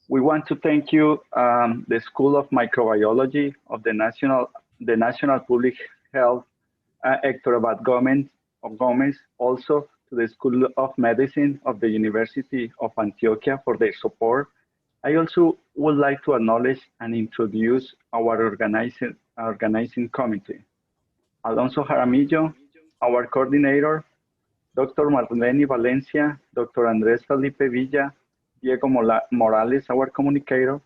We want to thank you, the School of Microbiology of the National Public Health, Hector Abad Gomez, also to the School of Medicine of the University of Antioquia for their support. I also would like to acknowledge and introduce our organizing committee. Alonso Jaramillo, our coordinator, Dr. Marlene Valencia, Dr. Andres Felipe Villa, Diego Morales, our communicator,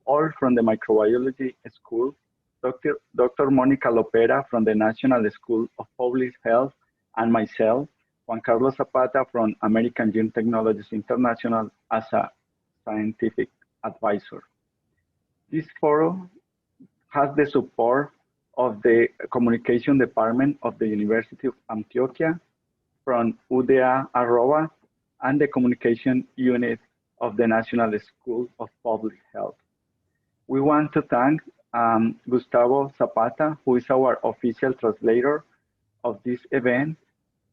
all from the Microbiology School, Dr. Monica Lopera from the National School of Public Health, and myself, Juan Carlos Zapata from American Gene Technologies International as a scientific advisor. This forum has the support of the Communication Department of the University of Antioquia, from UDA Arroba, and the Communication Unit of the National School of Public Health. We want to thank Gustavo Zapata, who is our official translator of this event,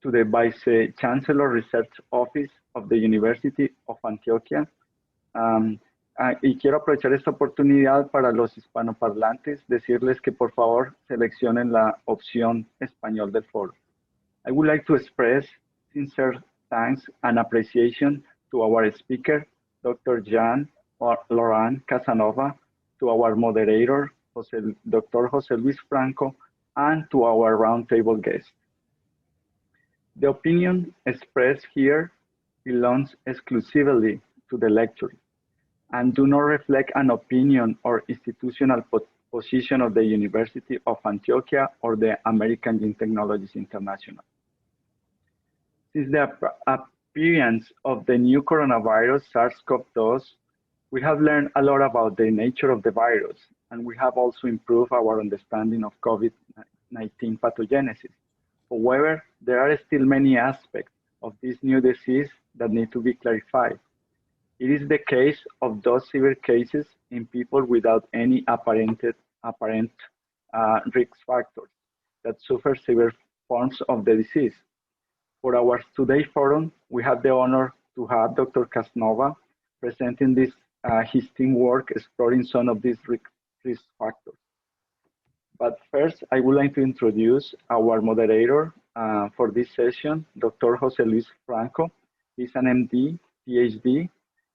to the Vice Chancellor Research Office of the University of Antioquia. Y quiero aprovechar esta oportunidad para los hispanoparlantes, decirles que por favor seleccionen la opción español del foro. I would like to express sincere thanks and appreciation to our speaker, Dr. Jean-Laurent Casanova, to our moderator, Dr. José Luis Franco, and to our roundtable guests. The opinion expressed here belongs exclusively to the lecturer and do not reflect an opinion or institutional position of the University of Antioquia or the American Gene Technologies International. Since the appearance of the new coronavirus SARS-CoV-2, we have learned a lot about the nature of the virus, and we have also improved our understanding of COVID-19 pathogenesis. However, there are still many aspects of this new disease that need to be clarified. It is the case of those severe cases in people without any apparent risk factors that suffer severe forms of the disease. For our today's forum, we have the honor to have Dr. Casanova presenting his team work exploring some of these risk factors. But first, I would like to introduce our moderator for this session, Dr. José Luis Franco. He's an MD, Ph.D.,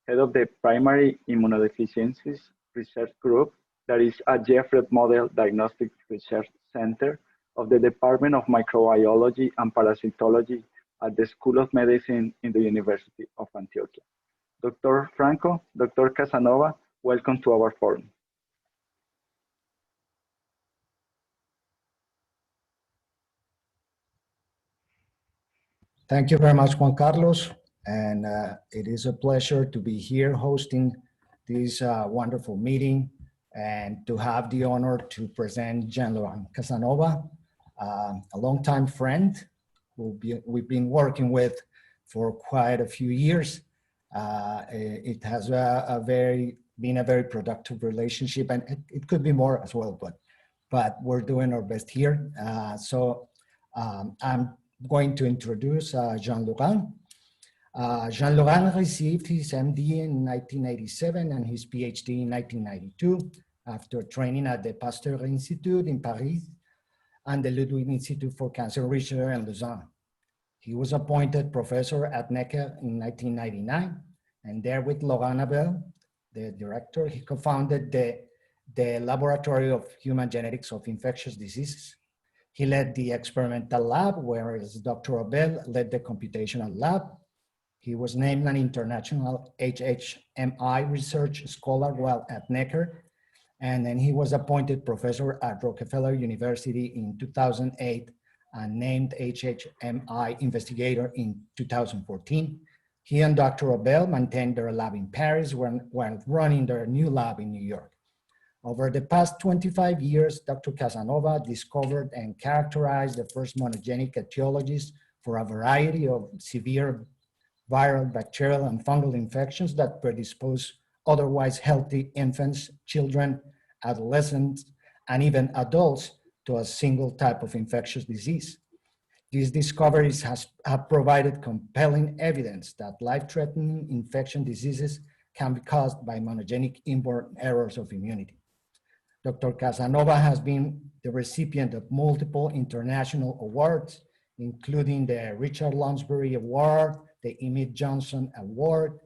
head of the Primary Immunodeficiencies Research Group that is at Jeffrey Modell Diagnostic Research Center of the Department of Microbiology and Parasitology at the School of Medicine in the University of Antioquia. Dr. Franco, Dr. Casanova, welcome to our forum. Thank you very much, Juan Carlos. And it is a pleasure to be here hosting this wonderful meeting and to have the honor to present Jean-Laurent Casanova, a longtime friend who we've been working with for quite a few years. It has been a very productive relationship, and it could be more as well, but we're doing our best here. I'm going to introduce Jean-Laurent. Jean-Laurent received his MD in 1987 and his PhD in 1992 after training at the Pasteur Institute in Paris and the Ludwig Institute for Cancer Research in Lausanne. He was appointed professor at Necker in 1999, and there with Laurent Abel, the director, he co-founded the Laboratory of Human Genetics of Infectious Diseases. He led the experimental lab, whereas Dr. Abel led the computational lab. He was named an international HHMI research scholar while at Necker, and then he was appointed professor at Rockefeller University in 2008 and named HHMI investigator in 2014. He and Dr. Abel maintained their lab in Paris while running their new lab in New York. Over the past 25 years, Dr. Casanova discovered and characterized the first monogenic etiologies for a variety of severe viral, bacterial, and fungal infections that predispose otherwise healthy infants, children, adolescents, and even adults to a single type of infectious disease. These discoveries have provided compelling evidence that life-threatening infection diseases can be caused by monogenic inborn errors of immunity. Dr. Casanova has been the recipient of multiple international awards, including the Richard Lounsbury Award, the Emmett Johnson Award,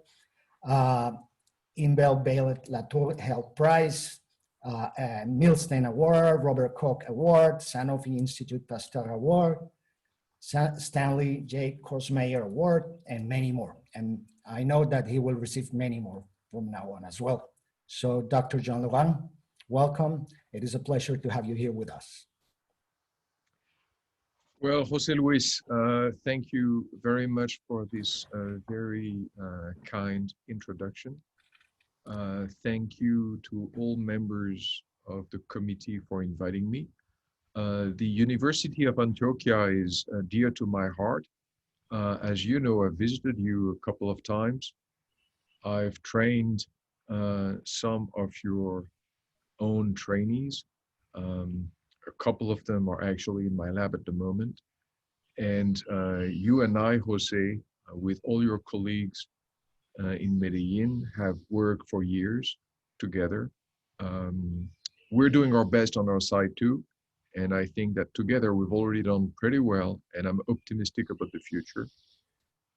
Inbel Bailey Latour Health Prize, Milstein Award, Robert Koch Award, Sanofi Institute Pasteur Award, Stanley J. Korsmeyer Award, and many more. And I know that he will receive many more from now on as well. So Dr. Jean-Laurent, welcome. It is a pleasure to have you here with us. Well, José Luis, thank you very much for this very kind introduction. Thank you to all members of the committee for inviting me. The University of Antioquia is dear to my heart. As you know, I've visited you a couple of times. I've trained some of your own trainees. A couple of them are actually in my lab at the moment. And you and I, Jose, with all your colleagues in Medellin, have worked for years together. We're doing our best on our side too. And I think that together we've already done pretty well, and I'm optimistic about the future.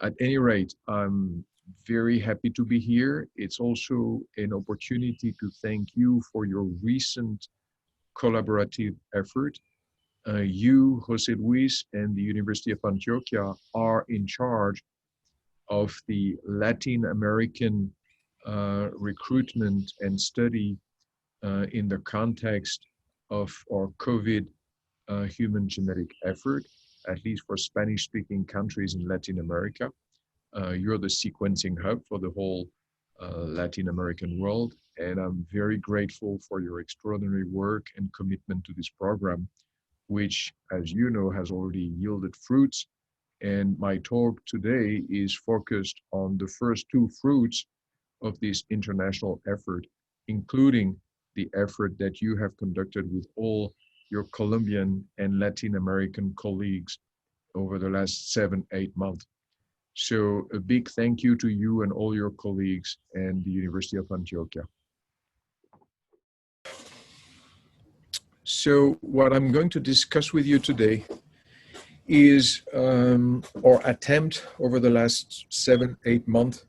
At any rate, I'm very happy to be here. It's also an opportunity to thank you for your recent collaborative effort. You, José Luis, and the University of Antioquia are in charge of the Latin American recruitment and study in the context of our COVID human genetic effort, at least for Spanish-speaking countries in Latin America. You're the sequencing hub for the whole Latin American world, and I'm very grateful for your extraordinary work and commitment to this program, which, as you know, has already yielded fruits. And my talk today is focused on the first two fruits of this international effort, including the effort that you have conducted with all your Colombian and Latin American colleagues over the last 7-8 months. So a big thank you to you and all your colleagues and the University of Antioquia. So what I'm going to discuss with you today is our attempt over the last 7-8 months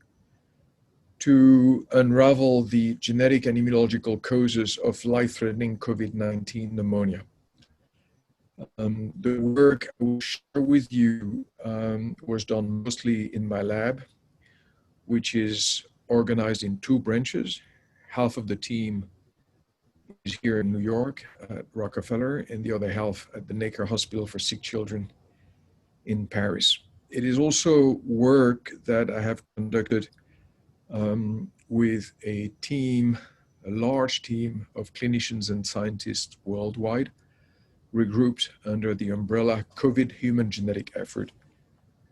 to unravel the genetic and immunological causes of life-threatening COVID-19 pneumonia. The work I will share with you was done mostly in my lab, which is organized in 2 branches. Half of the team is here in New York at Rockefeller, and the other half at the Necker Hospital for Sick Children in Paris. It is also work that I have conducted with a team, a large team of clinicians and scientists worldwide, regrouped under the umbrella COVID Human Genetic Effort.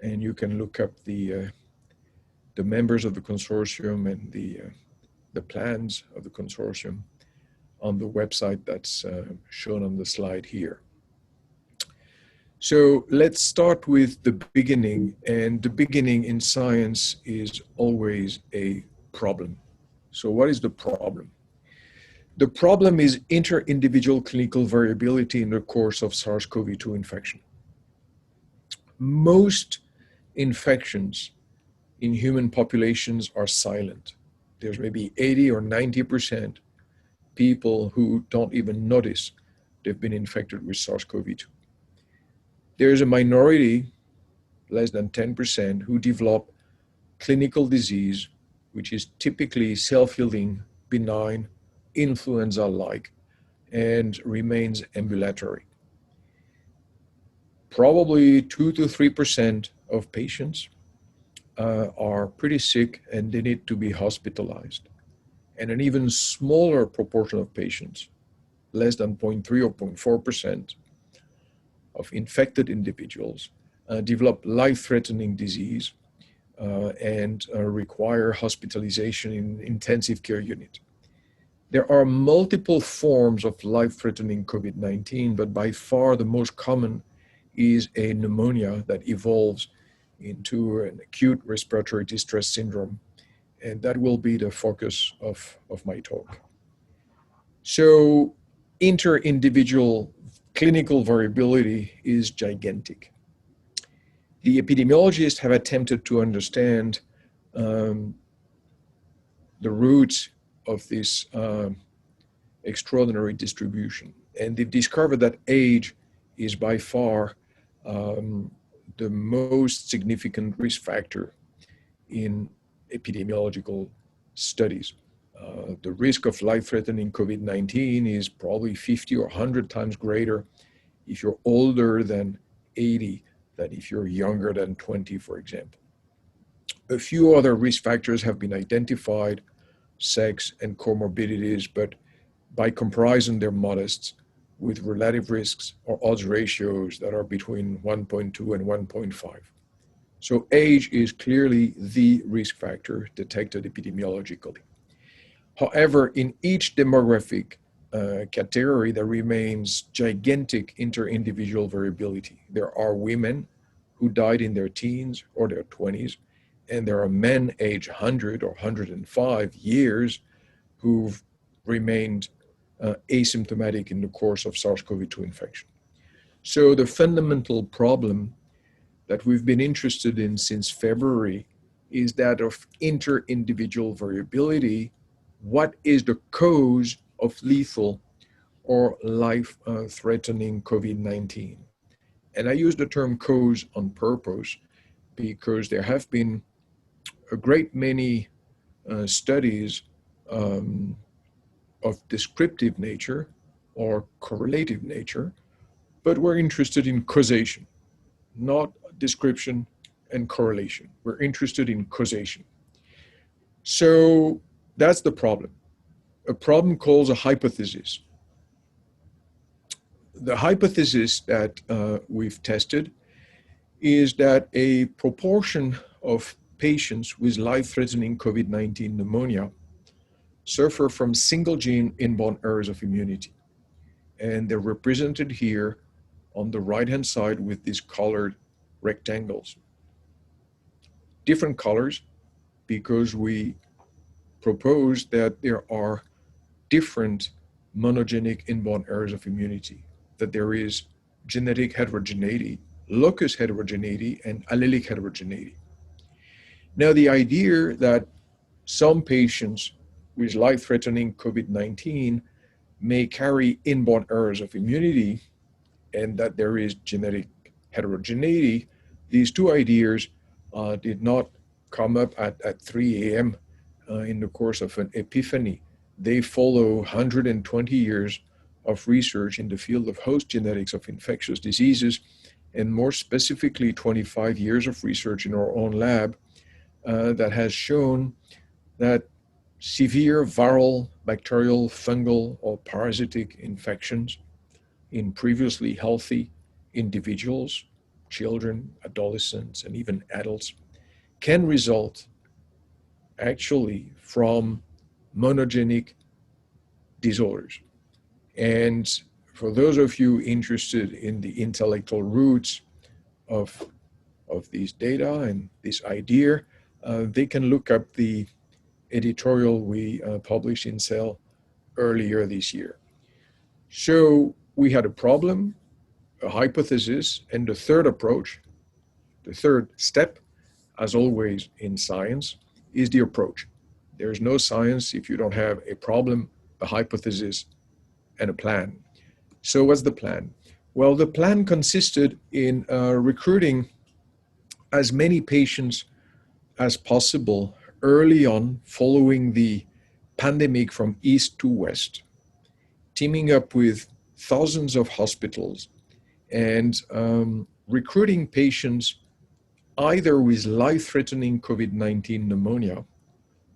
And you can look up the members of the consortium and the plans of the consortium on the website that's shown on the slide here. So let's start with the beginning, and the beginning in science is always a problem. So what is the problem? The problem is inter-individual clinical variability in the course of SARS-CoV-2 infection. Most infections in human populations are silent. There's maybe 80 or 90% people who don't even notice they've been infected with SARS-CoV-2. There's a minority, less than 10%, who develop clinical disease, which is typically self-healing, benign, influenza-like, and remains ambulatory. Probably 2 to 3% of patients are pretty sick and they need to be hospitalized. And an even smaller proportion of patients, less than 0.3 or 0.4% of infected individuals, develop life-threatening disease and require hospitalization in intensive care unit. There are multiple forms of life-threatening COVID-19, but by far the most common is a pneumonia that evolves into an acute respiratory distress syndrome And that will be the focus of my talk. So inter-individual clinical variability is gigantic. The epidemiologists have attempted to understand the roots of this extraordinary distribution. And they've discovered that age is by far the most significant risk factor in epidemiological studies. The risk of life-threatening COVID-19 is probably 50 or 100 times greater if you're older than 80 than if you're younger than 20, for example. A few other risk factors have been identified, sex and comorbidities, but by comparison, they're modest, with relative risks or odds ratios that are between 1.2 and 1.5. So age is clearly the risk factor detected epidemiologically. However, in each demographic category, there remains gigantic inter-individual variability. There are women who died in their teens or their 20s, and there are men aged 100 or 105 years who've remained asymptomatic in the course of SARS-CoV-2 infection. So the fundamental problem that we've been interested in since February is that of inter-individual variability. What is the cause of lethal or life-threatening COVID-19? And I use the term cause on purpose because there have been a great many studies of descriptive nature or correlative nature, but we're interested in causation, not description and correlation. We're interested in causation. So that's the problem. A problem calls a hypothesis. The hypothesis that we've tested is that a proportion of patients with life-threatening COVID-19 pneumonia suffer from single gene inborn errors of immunity. And they're represented here on the right-hand side with these colored rectangles. Different colors because we propose that there are different monogenic inborn errors of immunity, that there is genetic heterogeneity, locus heterogeneity, and allelic heterogeneity. Now, the idea that some patients with life-threatening COVID-19 may carry inborn errors of immunity and that there is genetic heterogeneity, these two ideas did not come up at 3 a.m. In the course of an epiphany. They follow 120 years of research in the field of host genetics of infectious diseases, and more specifically 25 years of research in our own lab that has shown that severe viral, bacterial, fungal, or parasitic infections in previously healthy individuals, children, adolescents, and even adults, can result actually from monogenic disorders. And for those of you interested in the intellectual roots of these data and this idea, they can look up the editorial we published in Cell earlier this year. So we had a problem, a hypothesis, and the third approach, the third step, as always in science, is the approach. There's no science if you don't have a problem, a hypothesis, and a plan. So what's the plan? Well, the plan consisted in recruiting as many patients as possible early on following the pandemic from east to west, teaming up with thousands of hospitals and recruiting patients either with life-threatening COVID-19 pneumonia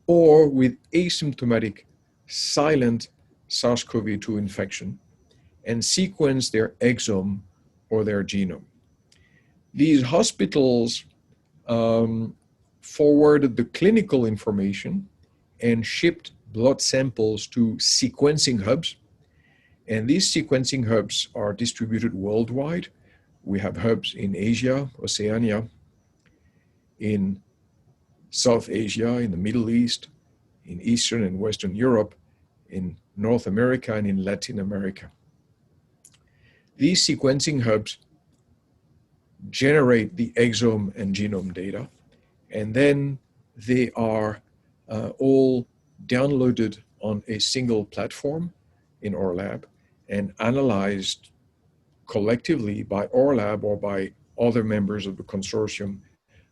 or with asymptomatic silent SARS-CoV-2 infection and sequence their exome or their genome. These hospitals forwarded the clinical information and shipped blood samples to sequencing hubs. And these sequencing hubs are distributed worldwide. We have hubs in Asia, Oceania, in South Asia, in the Middle East, in Eastern and Western Europe, in North America, and in Latin America. These sequencing hubs generate the exome and genome data, and then they are all downloaded on a single platform in our lab and analyzed collectively by our lab or by other members of the consortium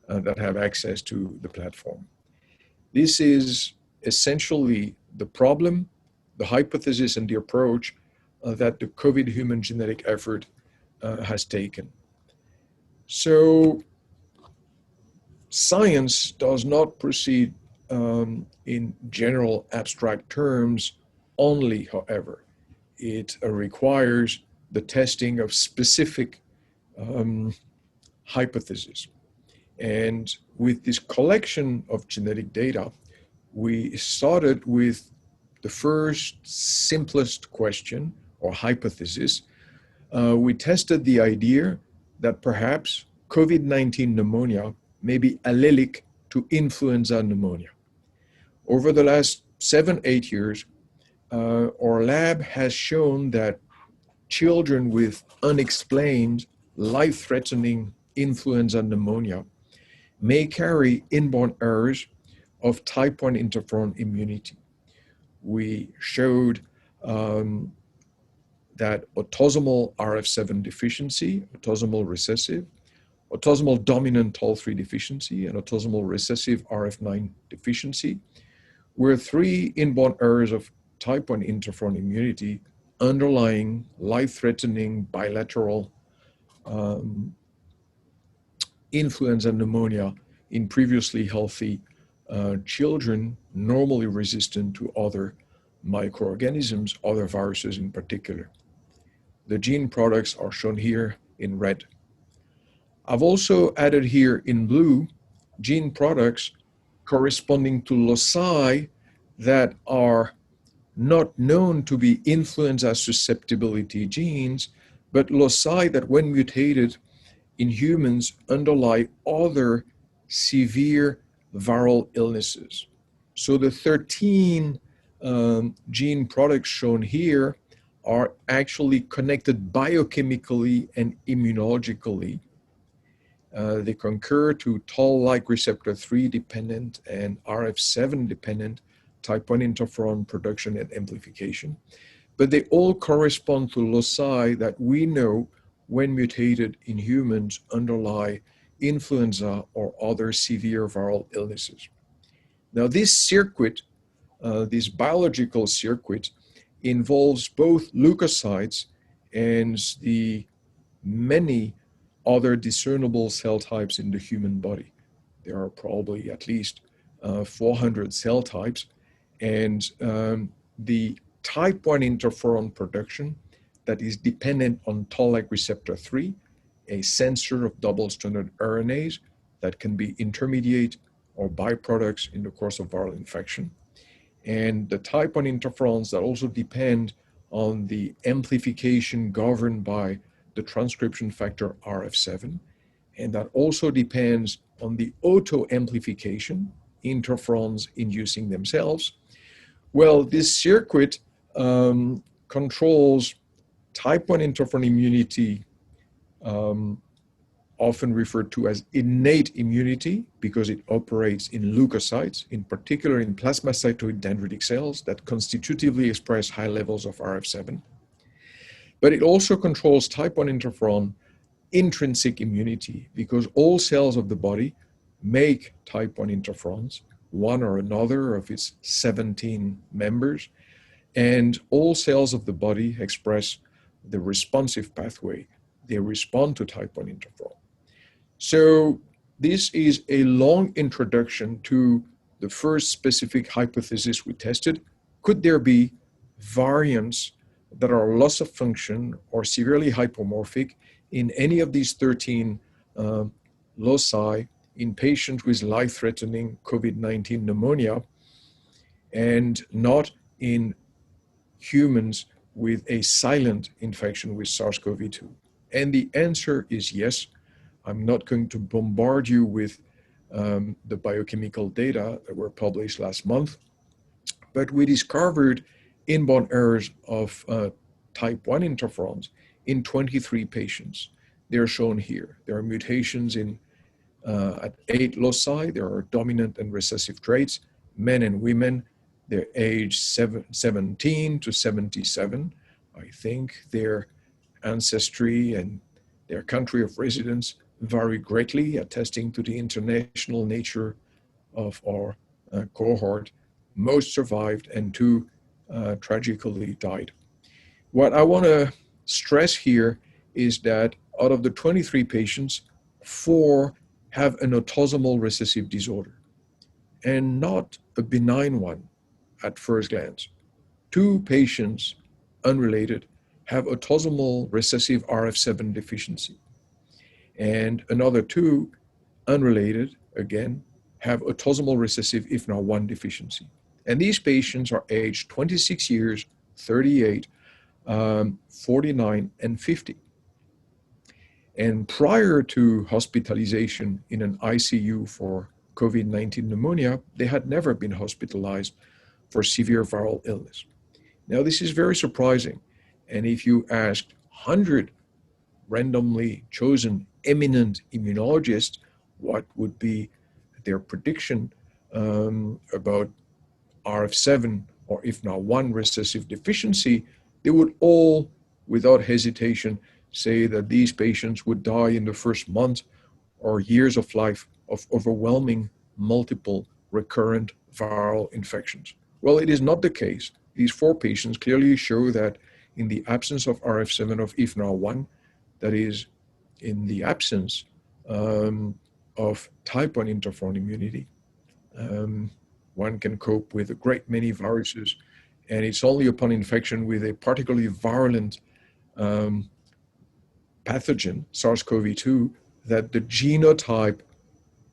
that have access to the platform. This is essentially the problem, the hypothesis, and the approach that the COVID human genetic effort has taken. So science does not proceed in general abstract terms only, however. It requires the testing of specific hypotheses. And with this collection of genetic data, we started with the first simplest question or hypothesis. We tested the idea that perhaps COVID-19 pneumonia may be allelic to influenza pneumonia. Over the last 7-8 years, our lab has shown that children with unexplained, life-threatening influenza pneumonia may carry inborn errors of type 1 interferon immunity. We showed that autosomal RF7 deficiency, autosomal recessive, autosomal dominant TOL3 deficiency, and autosomal recessive RF9 deficiency were 3 inborn errors of type 1 interferon immunity underlying life-threatening bilateral influenza pneumonia in previously healthy children normally resistant to other microorganisms, other viruses in particular. The gene products are shown here in red. I've also added here in blue gene products corresponding to loci that are not known to be influenza susceptibility genes, but loci that when mutated in humans underlie other severe viral illnesses. So the 13 gene products shown here are actually connected biochemically and immunologically. They concur to toll-like receptor 3 dependent and RF7 dependent type 1 interferon production and amplification. But they all correspond to loci that we know when mutated in humans underlie influenza or other severe viral illnesses. Now this circuit, this biological circuit, involves both leukocytes and the many other discernible cell types in the human body. There are probably at least 400 cell types, and the type 1 interferon production that is dependent on toll-like receptor 3, a sensor of double-stranded RNAs that can be intermediate or byproducts in the course of viral infection. And the type 1 interferons that also depend on the amplification governed by the transcription factor RF7, and that also depends on the auto-amplification, interferons inducing themselves. Well, this circuit controls type 1 interferon immunity, often referred to as innate immunity because it operates in leukocytes, in particular in plasmacytoid dendritic cells that constitutively express high levels of RF7. But it also controls type 1 interferon intrinsic immunity because all cells of the body make type 1 interferons, one or another of its 17 members, and all cells of the body express the responsive pathway. They respond to type 1 interferon. So this is a long introduction to the first specific hypothesis we tested. Could there be variants that are loss of function or severely hypomorphic in any of these 13 loci in patients with life-threatening COVID-19 pneumonia and not in humans with a silent infection with SARS-CoV-2? And the answer is yes. I'm not going to bombard you with the biochemical data that were published last month. But we discovered inborn errors of type 1 interferons in 23 patients. They're shown here. There are mutations at 8 loci. There are dominant and recessive traits, men and women. They're age 17 to 77. I think their ancestry and their country of residence vary greatly, attesting to the international nature of our cohort. Most survived and 2 tragically died. What I want to stress here is that out of the 23 patients, 4 have an autosomal recessive disorder, and not a benign one at first glance. 2 patients, unrelated, have autosomal recessive RF7 deficiency, and another 2, unrelated, again, have autosomal recessive IFN1 deficiency. And these patients are aged 26 years, 38, 49, and 50. And prior to hospitalization in an ICU for COVID-19 pneumonia, they had never been hospitalized for severe viral illness. Now, this is very surprising. And if you asked 100 randomly chosen eminent immunologists what would be their prediction about RF7 or IFN1 recessive deficiency, they would all, without hesitation, say that these patients would die in the first month or years of life of overwhelming multiple recurrent viral infections. Well, it is not the case. These 4 patients clearly show that in the absence of RF7 of IFN1, that is, in the absence of type 1 interferon immunity, one can cope with a great many viruses, and it's only upon infection with a particularly virulent pathogen, SARS-CoV-2, that the genotype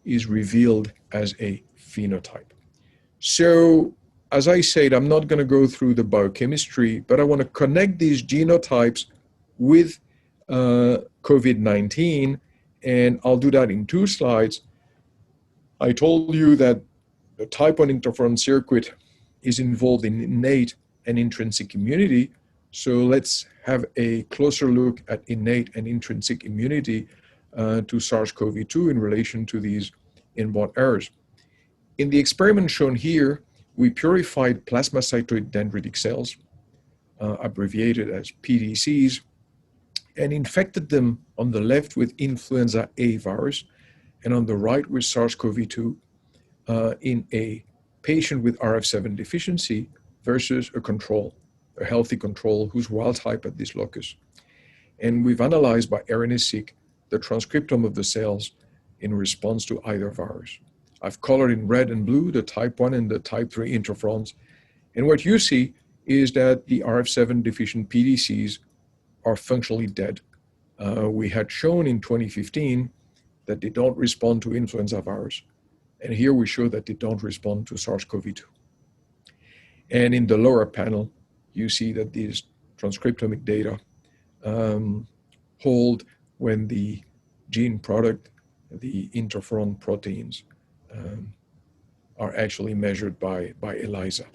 is revealed as a phenotype. So, as I said, I'm not going to go through the biochemistry, but I want to connect these genotypes with COVID-19, and I'll do that in 2 slides. I told you that the type 1 interferon circuit is involved in innate and intrinsic immunity. So let's have a closer look at innate and intrinsic immunity to SARS-CoV-2 in relation to these inborn errors. In the experiment shown here, we purified plasmacytoid dendritic cells, abbreviated as PDCs, and infected them on the left with influenza A virus and on the right with SARS-CoV-2 in a patient with RF7 deficiency versus a control, a healthy control who's wild type at this locus. And we've analyzed by RNA-seq the transcriptome of the cells in response to either virus. I've colored in red and blue the type 1 and the type 3 interferons. And what you see is that the RF7 deficient PDCs are functionally dead. We had shown in 2015 that they don't respond to influenza virus. And here we show that they don't respond to SARS-CoV-2. And in the lower panel, you see that these transcriptomic data hold when the gene product, the interferon proteins, are actually measured by ELISA.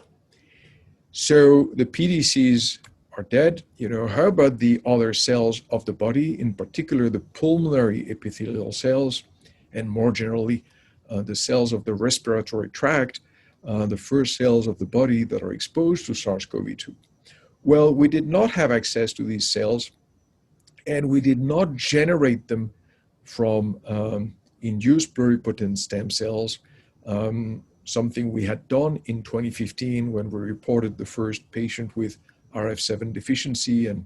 So the PDCs are dead. You know, how about the other cells of the body, in particular the pulmonary epithelial cells, and more generally, the cells of the respiratory tract, the first cells of the body that are exposed to SARS-CoV-2? Well, we did not have access to these cells, and we did not generate them from induced pluripotent stem cells, something we had done in 2015 when we reported the first patient with RF7 deficiency and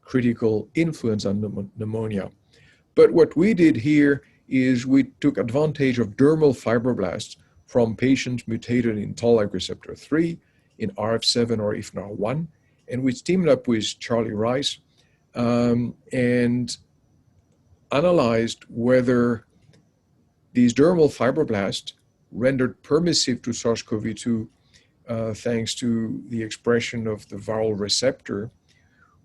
critical influenza pneumonia. But what we did here is we took advantage of dermal fibroblasts from patients mutated in toll-like receptor 3, in RF7 or IFN1, and we teamed up with Charlie Rice and analyzed whether these dermal fibroblasts rendered permissive to SARS-CoV-2 thanks to the expression of the viral receptor.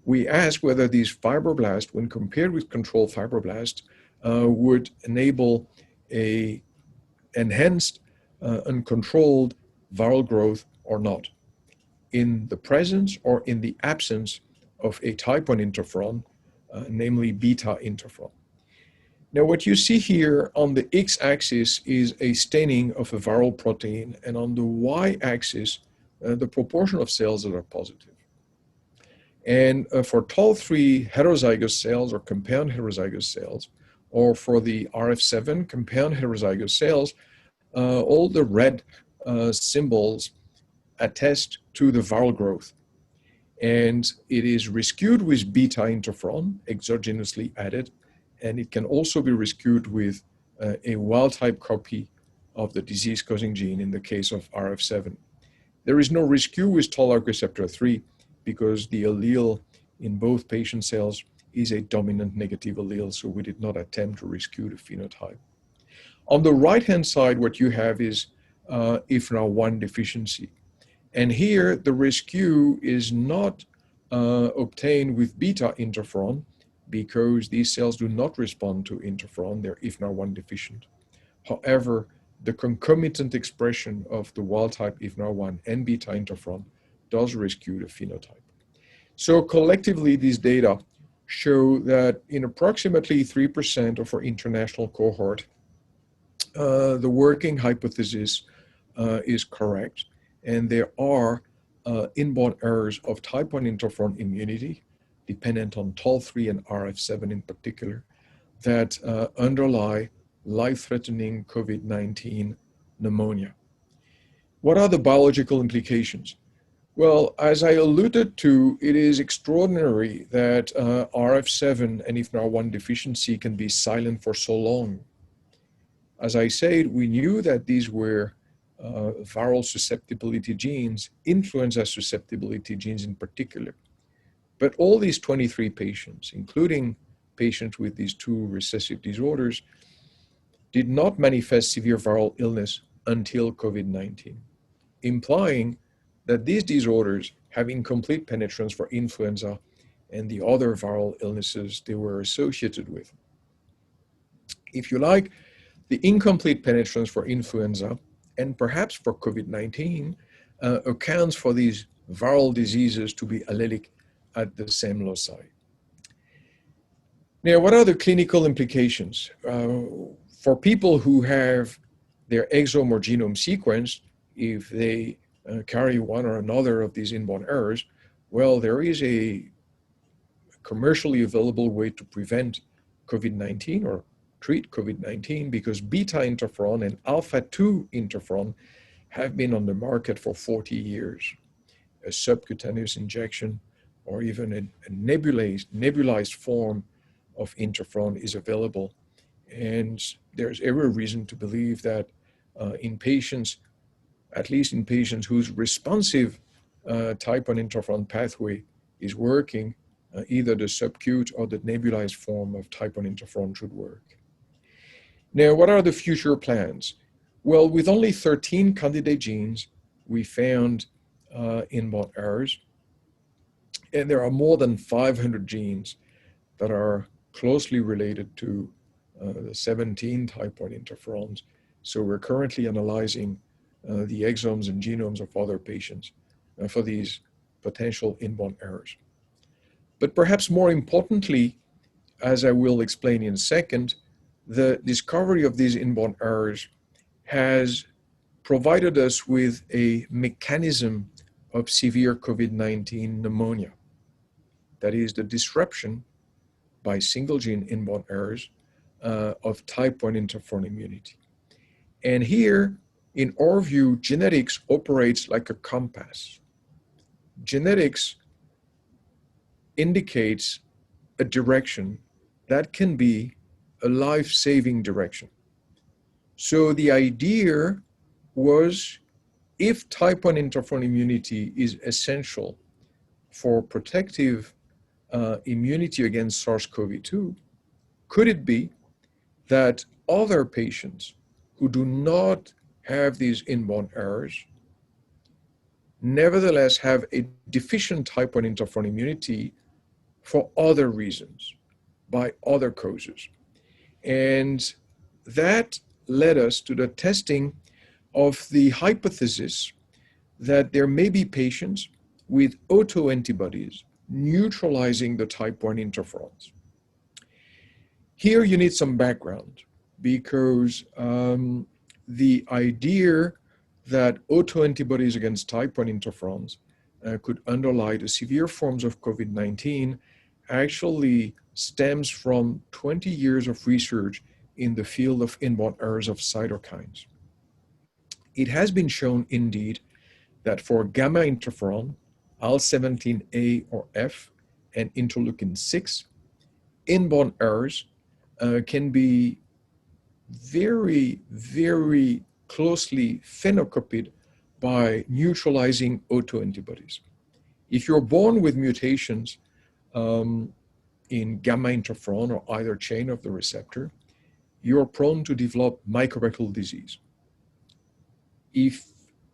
We asked whether these fibroblasts, when compared with control fibroblasts, would enable a enhanced, uncontrolled viral growth or not, in the presence or in the absence of a type 1 interferon, namely beta interferon. Now, what you see here on the x-axis is a staining of a viral protein, and on the y-axis, the proportion of cells that are positive. And for Tol3 heterozygous cells or compound heterozygous cells, or for the RF7 compound heterozygous cells, all the red symbols attest to the viral growth. And it is rescued with beta interferon, exogenously added, and it can also be rescued with a wild-type copy of the disease-causing gene in the case of RF7. There is no rescue with toll-like receptor 3 because the allele in both patient cells is a dominant negative allele, so we did not attempt to rescue the phenotype. On the right-hand side, what you have is IFN1 deficiency. And here, the rescue is not obtained with beta interferon because these cells do not respond to interferon, they're IFN1 deficient. However, the concomitant expression of the wild-type IFN1 and beta interferon does rescue the phenotype. So collectively, these data show that in approximately 3% of our international cohort, the working hypothesis is correct, and there are inborn errors of type 1 interferon immunity, dependent on Tol3 and RF7 in particular, that underlie life-threatening COVID-19 pneumonia. What are the biological implications? Well, as I alluded to, it is extraordinary that RF7 and IFN1 deficiency can be silent for so long. As I said, we knew that these were viral susceptibility genes, influenza susceptibility genes in particular. But all these 23 patients, including patients with these two recessive disorders, did not manifest severe viral illness until COVID-19, implying that these disorders have incomplete penetrance for influenza and the other viral illnesses they were associated with. If you like, the incomplete penetrance for influenza and perhaps for COVID-19 accounts for these viral diseases to be allelic at the same loci. Now, what are the clinical implications? For people who have their exome or genome sequenced, if they carry one or another of these inborn errors, well, there is a commercially available way to prevent COVID-19 or treat COVID-19 because beta interferon and alpha-2 interferon have been on the market for 40 years. A subcutaneous injection or even a nebulized form of interferon is available. And there's every reason to believe that in patients, at least in patients whose responsive type 1 interferon pathway is working, either the subcut or the nebulized form of type 1 interferon should work. Now, what are the future plans? Well, with only 13 candidate genes, we found inborn errors. And there are more than 500 genes that are closely related to the 17 type 1 interferons. So we're currently analyzing the exomes and genomes of other patients for these potential inborn errors. But perhaps more importantly, as I will explain in a second, the discovery of these inborn errors has provided us with a mechanism of severe COVID-19 pneumonia. That is the disruption by single gene inborn errors of type 1 interferon immunity. And here, in our view, genetics operates like a compass. Genetics indicates a direction that can be a life-saving direction. So the idea was, if type 1 interferon immunity is essential for protective immunity against SARS-CoV-2, could it be that other patients who do not have these inborn errors nevertheless have a deficient type 1 interferon immunity for other reasons, by other causes? And that led us to the testing of the hypothesis that there may be patients with autoantibodies neutralizing the type 1 interferons. Here you need some background because the idea that autoantibodies against type 1 interferons could underlie the severe forms of COVID-19 actually stems from 20 years of research in the field of inborn errors of cytokines. It has been shown indeed that for gamma interferon, IL-17A or F, and interleukin-6, inborn errors can be very, very closely phenocopied by neutralizing autoantibodies. If you're born with mutations in gamma interferon or either chain of the receptor, you're prone to develop microbial disease. If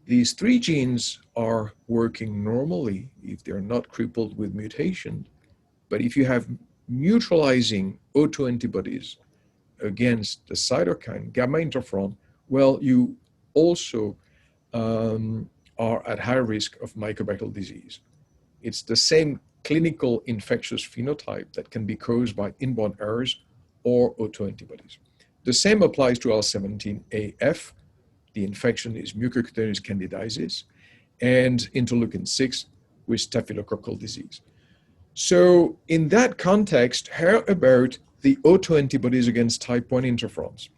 these three genes are working normally, if they're not crippled with mutation, but if you have neutralizing autoantibodies against the cytokine gamma interferon, well, you also are at high risk of microbial disease. It's the same clinical infectious phenotype that can be caused by inborn errors or autoantibodies. The same applies to IL-17AF. The infection is mucocutaneous candidiasis, and interleukin-6 with staphylococcal disease. So in that context, how about the autoantibodies against type 1 interferons?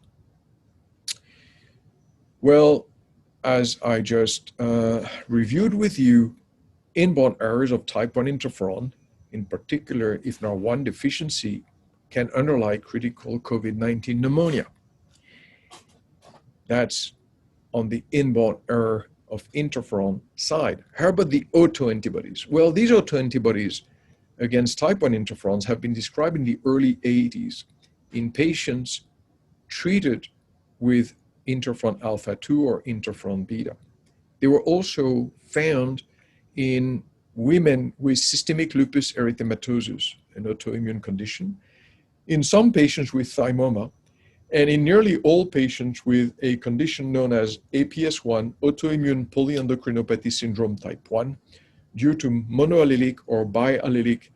Well, as I just reviewed with you, inborn errors of type 1 interferon, in particular IFN1 deficiency, can underlie critical COVID-19 pneumonia. That's on the inborn error of interferon side. How about the autoantibodies? Well, these autoantibodies against type 1 interferons have been described in the early 80s in patients treated with interferon alpha 2 or interferon beta. They were also found in women with systemic lupus erythematosus, an autoimmune condition, in some patients with thymoma, and in nearly all patients with a condition known as APS1, autoimmune polyendocrinopathy syndrome type 1, due to monoallelic or biallelic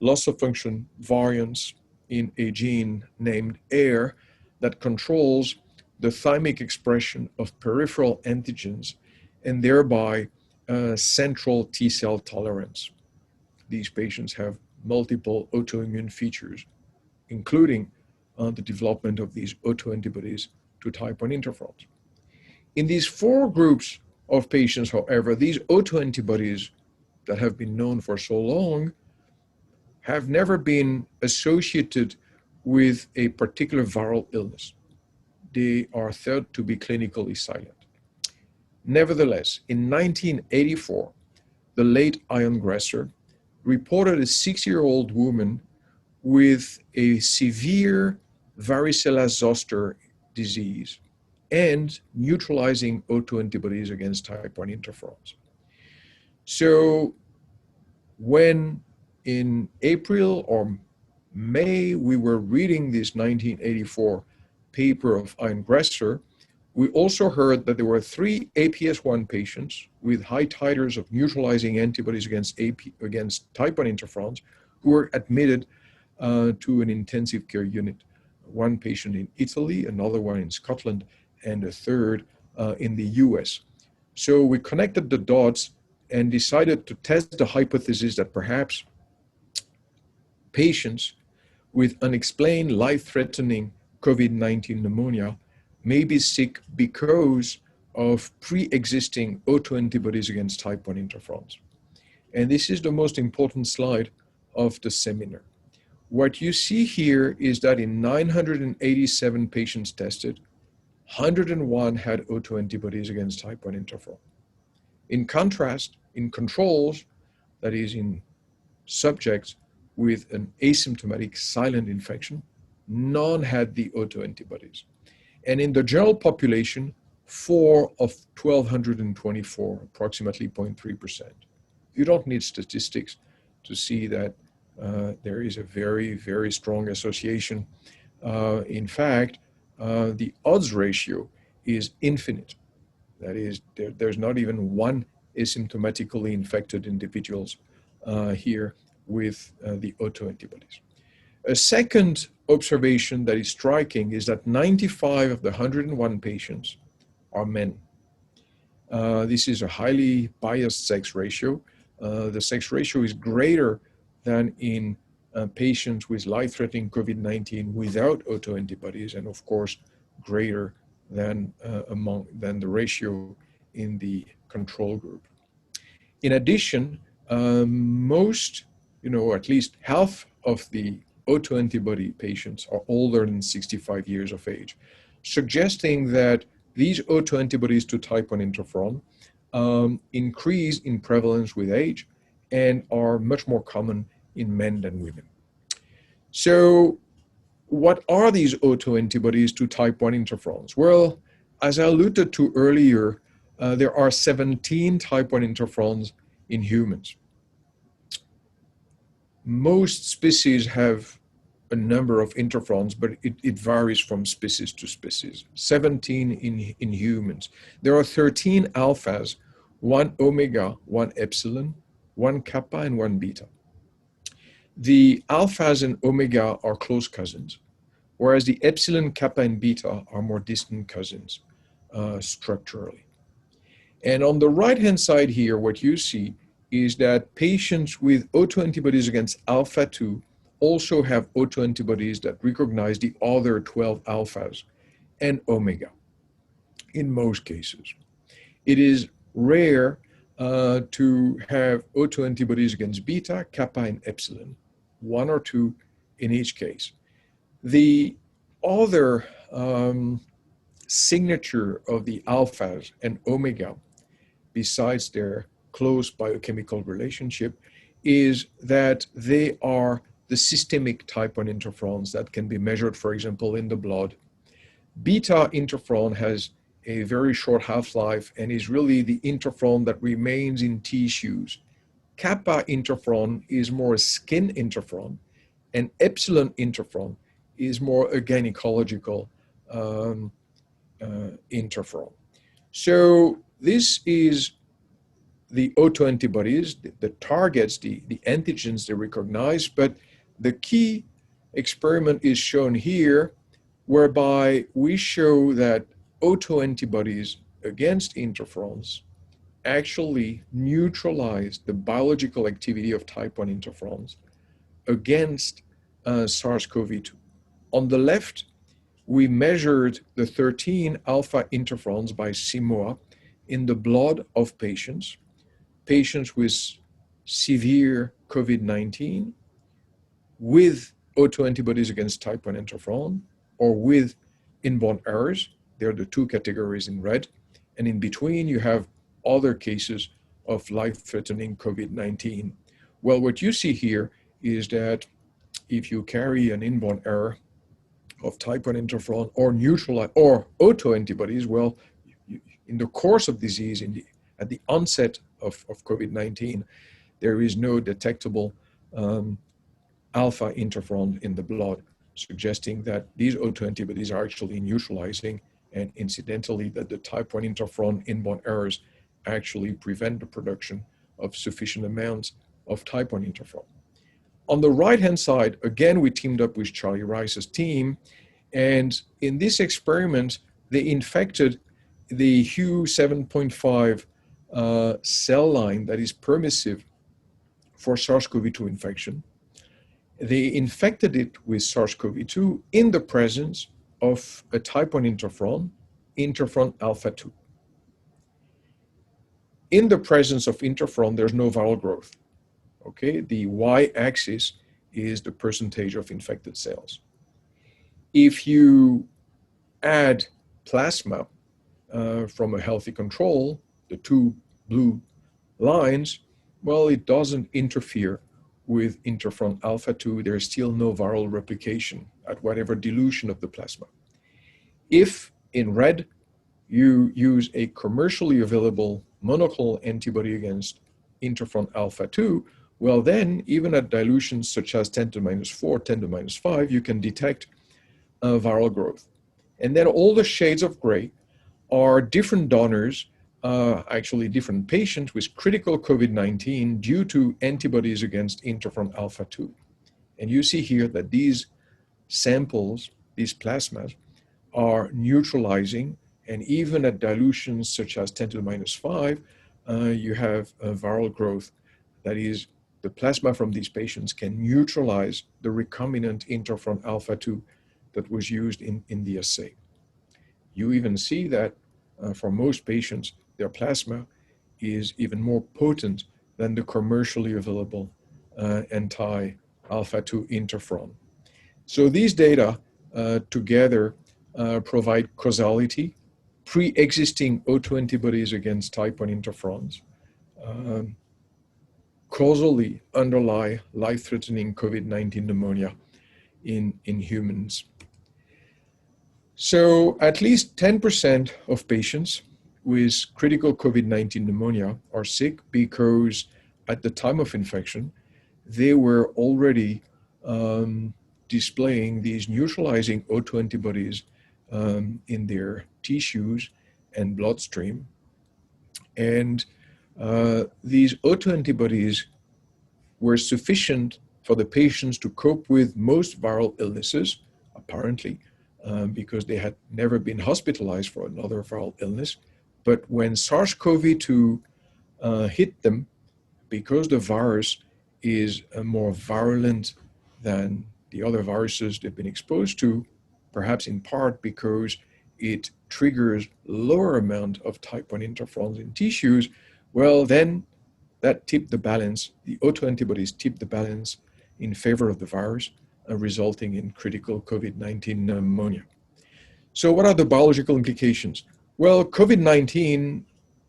loss of function variants in a gene named AIR that controls the thymic expression of peripheral antigens and thereby central T cell tolerance. These patients have multiple autoimmune features, including the development of these autoantibodies to type 1 interferons. In these four groups of patients, however, these autoantibodies that have been known for so long have never been associated with a particular viral illness. They are thought to be clinically silent. Nevertheless, in 1984, the late Ian Gresser reported a 6-year-old woman with a severe varicella zoster disease and neutralizing autoantibodies against type 1 interferons. So when in April or May we were reading this 1984 paper of Ian Gresser, we also heard that there were 3 APS1 patients with high titers of neutralizing antibodies against type 1 interferons who were admitted to an intensive care unit. One patient in Italy, another one in Scotland, and a third in the US. So we connected the dots and decided to test the hypothesis that perhaps patients with unexplained life-threatening COVID-19 pneumonia may be sick because of pre-existing autoantibodies against type 1 interferons. And this is the most important slide of the seminar. What you see here is that in 987 patients tested, 101 had autoantibodies against type 1 interferon. In contrast, in controls, that is in subjects with an asymptomatic silent infection, none had the autoantibodies. And in the general population, 4 of 1,224, approximately 0.3%. You don't need statistics to see that there is a very, very strong association. In fact, the odds ratio is infinite. That is, there's not even one asymptomatically infected individuals here with the autoantibodies. A second observation that is striking is that 95 of the 101 patients are men. This is a highly biased sex ratio. The sex ratio is greater than in patients with life-threatening COVID-19 without autoantibodies, and of course, greater than the ratio in the control group. In addition, most, at least half of the autoantibody patients are older than 65 years of age, suggesting that these autoantibodies to type 1 interferon increase in prevalence with age and are much more common in men than women. So what are these autoantibodies to type 1 interferons? Well, as I alluded to earlier, there are 17 type 1 interferons in humans. Most species have a number of interferons, but it varies from species to species. 17 in humans. There are 13 alphas, 1 omega, 1 epsilon, 1 kappa, and 1 beta. The alphas and omega are close cousins, whereas the epsilon, kappa, and beta are more distant cousins structurally. And on the right-hand side here, what you see is that patients with autoantibodies against alpha-2 also have autoantibodies that recognize the other 12 alphas and omega in most cases. It is rare to have autoantibodies against beta, kappa, and epsilon, 1 or 2 in each case. The other signature of the alphas and omega, besides their close biochemical relationship, is that they are the systemic type 1 interferons that can be measured, for example, in the blood. Beta interferon has a very short half-life and is really the interferon that remains in tissues. Kappa interferon is more a skin interferon, and epsilon interferon is more a gynecological interferon. So this is the autoantibodies, the targets, the antigens they recognize, but the key experiment is shown here, whereby we show that autoantibodies against interferons actually neutralize the biological activity of type 1 interferons against SARS-CoV-2. On the left, we measured the 13 alpha interferons by Simoa in the blood of patients with severe COVID-19 with autoantibodies against type 1 interferon or with inborn errors. They're the two categories in red. And in between, you have other cases of life-threatening COVID-19. Well, what you see here is that if you carry an inborn error of type 1 interferon or neutralize or autoantibodies, well, in the course of disease, at the onset of COVID-19, there is no detectable alpha interferon in the blood, suggesting that these autoantibodies are actually neutralizing, and incidentally, that the type 1 interferon inborn errors actually prevent the production of sufficient amounts of type 1 interferon. On the right-hand side, again, we teamed up with Charlie Rice's team, and in this experiment, they infected the Hu 7.5 cell line that is permissive for SARS-CoV-2 infection. They infected it with SARS-CoV-2 in the presence of a type 1 interferon, interferon alpha-2. In the presence of interferon, there's no viral growth. Okay, the y-axis is the percentage of infected cells. If you add plasma from a healthy control, the two blue lines, well, it doesn't interfere with interferon alpha-2. There's still no viral replication at whatever dilution of the plasma. If in red, you use a commercially available monoclonal antibody against interferon alpha-2, well then, even at dilutions such as 10 to the minus 4, 10 to the minus 5, you can detect viral growth. And then all the shades of gray are different donors, actually different patients with critical COVID-19 due to antibodies against interferon alpha 2. And you see here that these samples, these plasmas, are neutralizing, and even at dilutions such as 10 to the minus 5, you have a viral growth. That is, the plasma from these patients can neutralize the recombinant interferon alpha 2 that was used in the assay. You even see that for most patients, their plasma is even more potent than the commercially available anti-alpha 2 interferon. So these data together provide causality, pre-existing autoantibodies against type 1 interferons, causally underlie life-threatening COVID-19 pneumonia in humans. So at least 10% of patients with critical COVID-19 pneumonia are sick because at the time of infection, they were already displaying these neutralizing autoantibodies in their tissues and bloodstream. And these autoantibodies were sufficient for the patients to cope with most viral illnesses, apparently, because they had never been hospitalized for another viral illness. But when SARS-CoV-2 hit them, because the virus is more virulent than the other viruses they've been exposed to, perhaps in part because it triggers lower amount of type 1 interferons in tissues, well, then that tipped the balance. The autoantibodies tipped the balance in favor of the virus, resulting in critical COVID-19 pneumonia. So what are the biological implications? Well, COVID-19,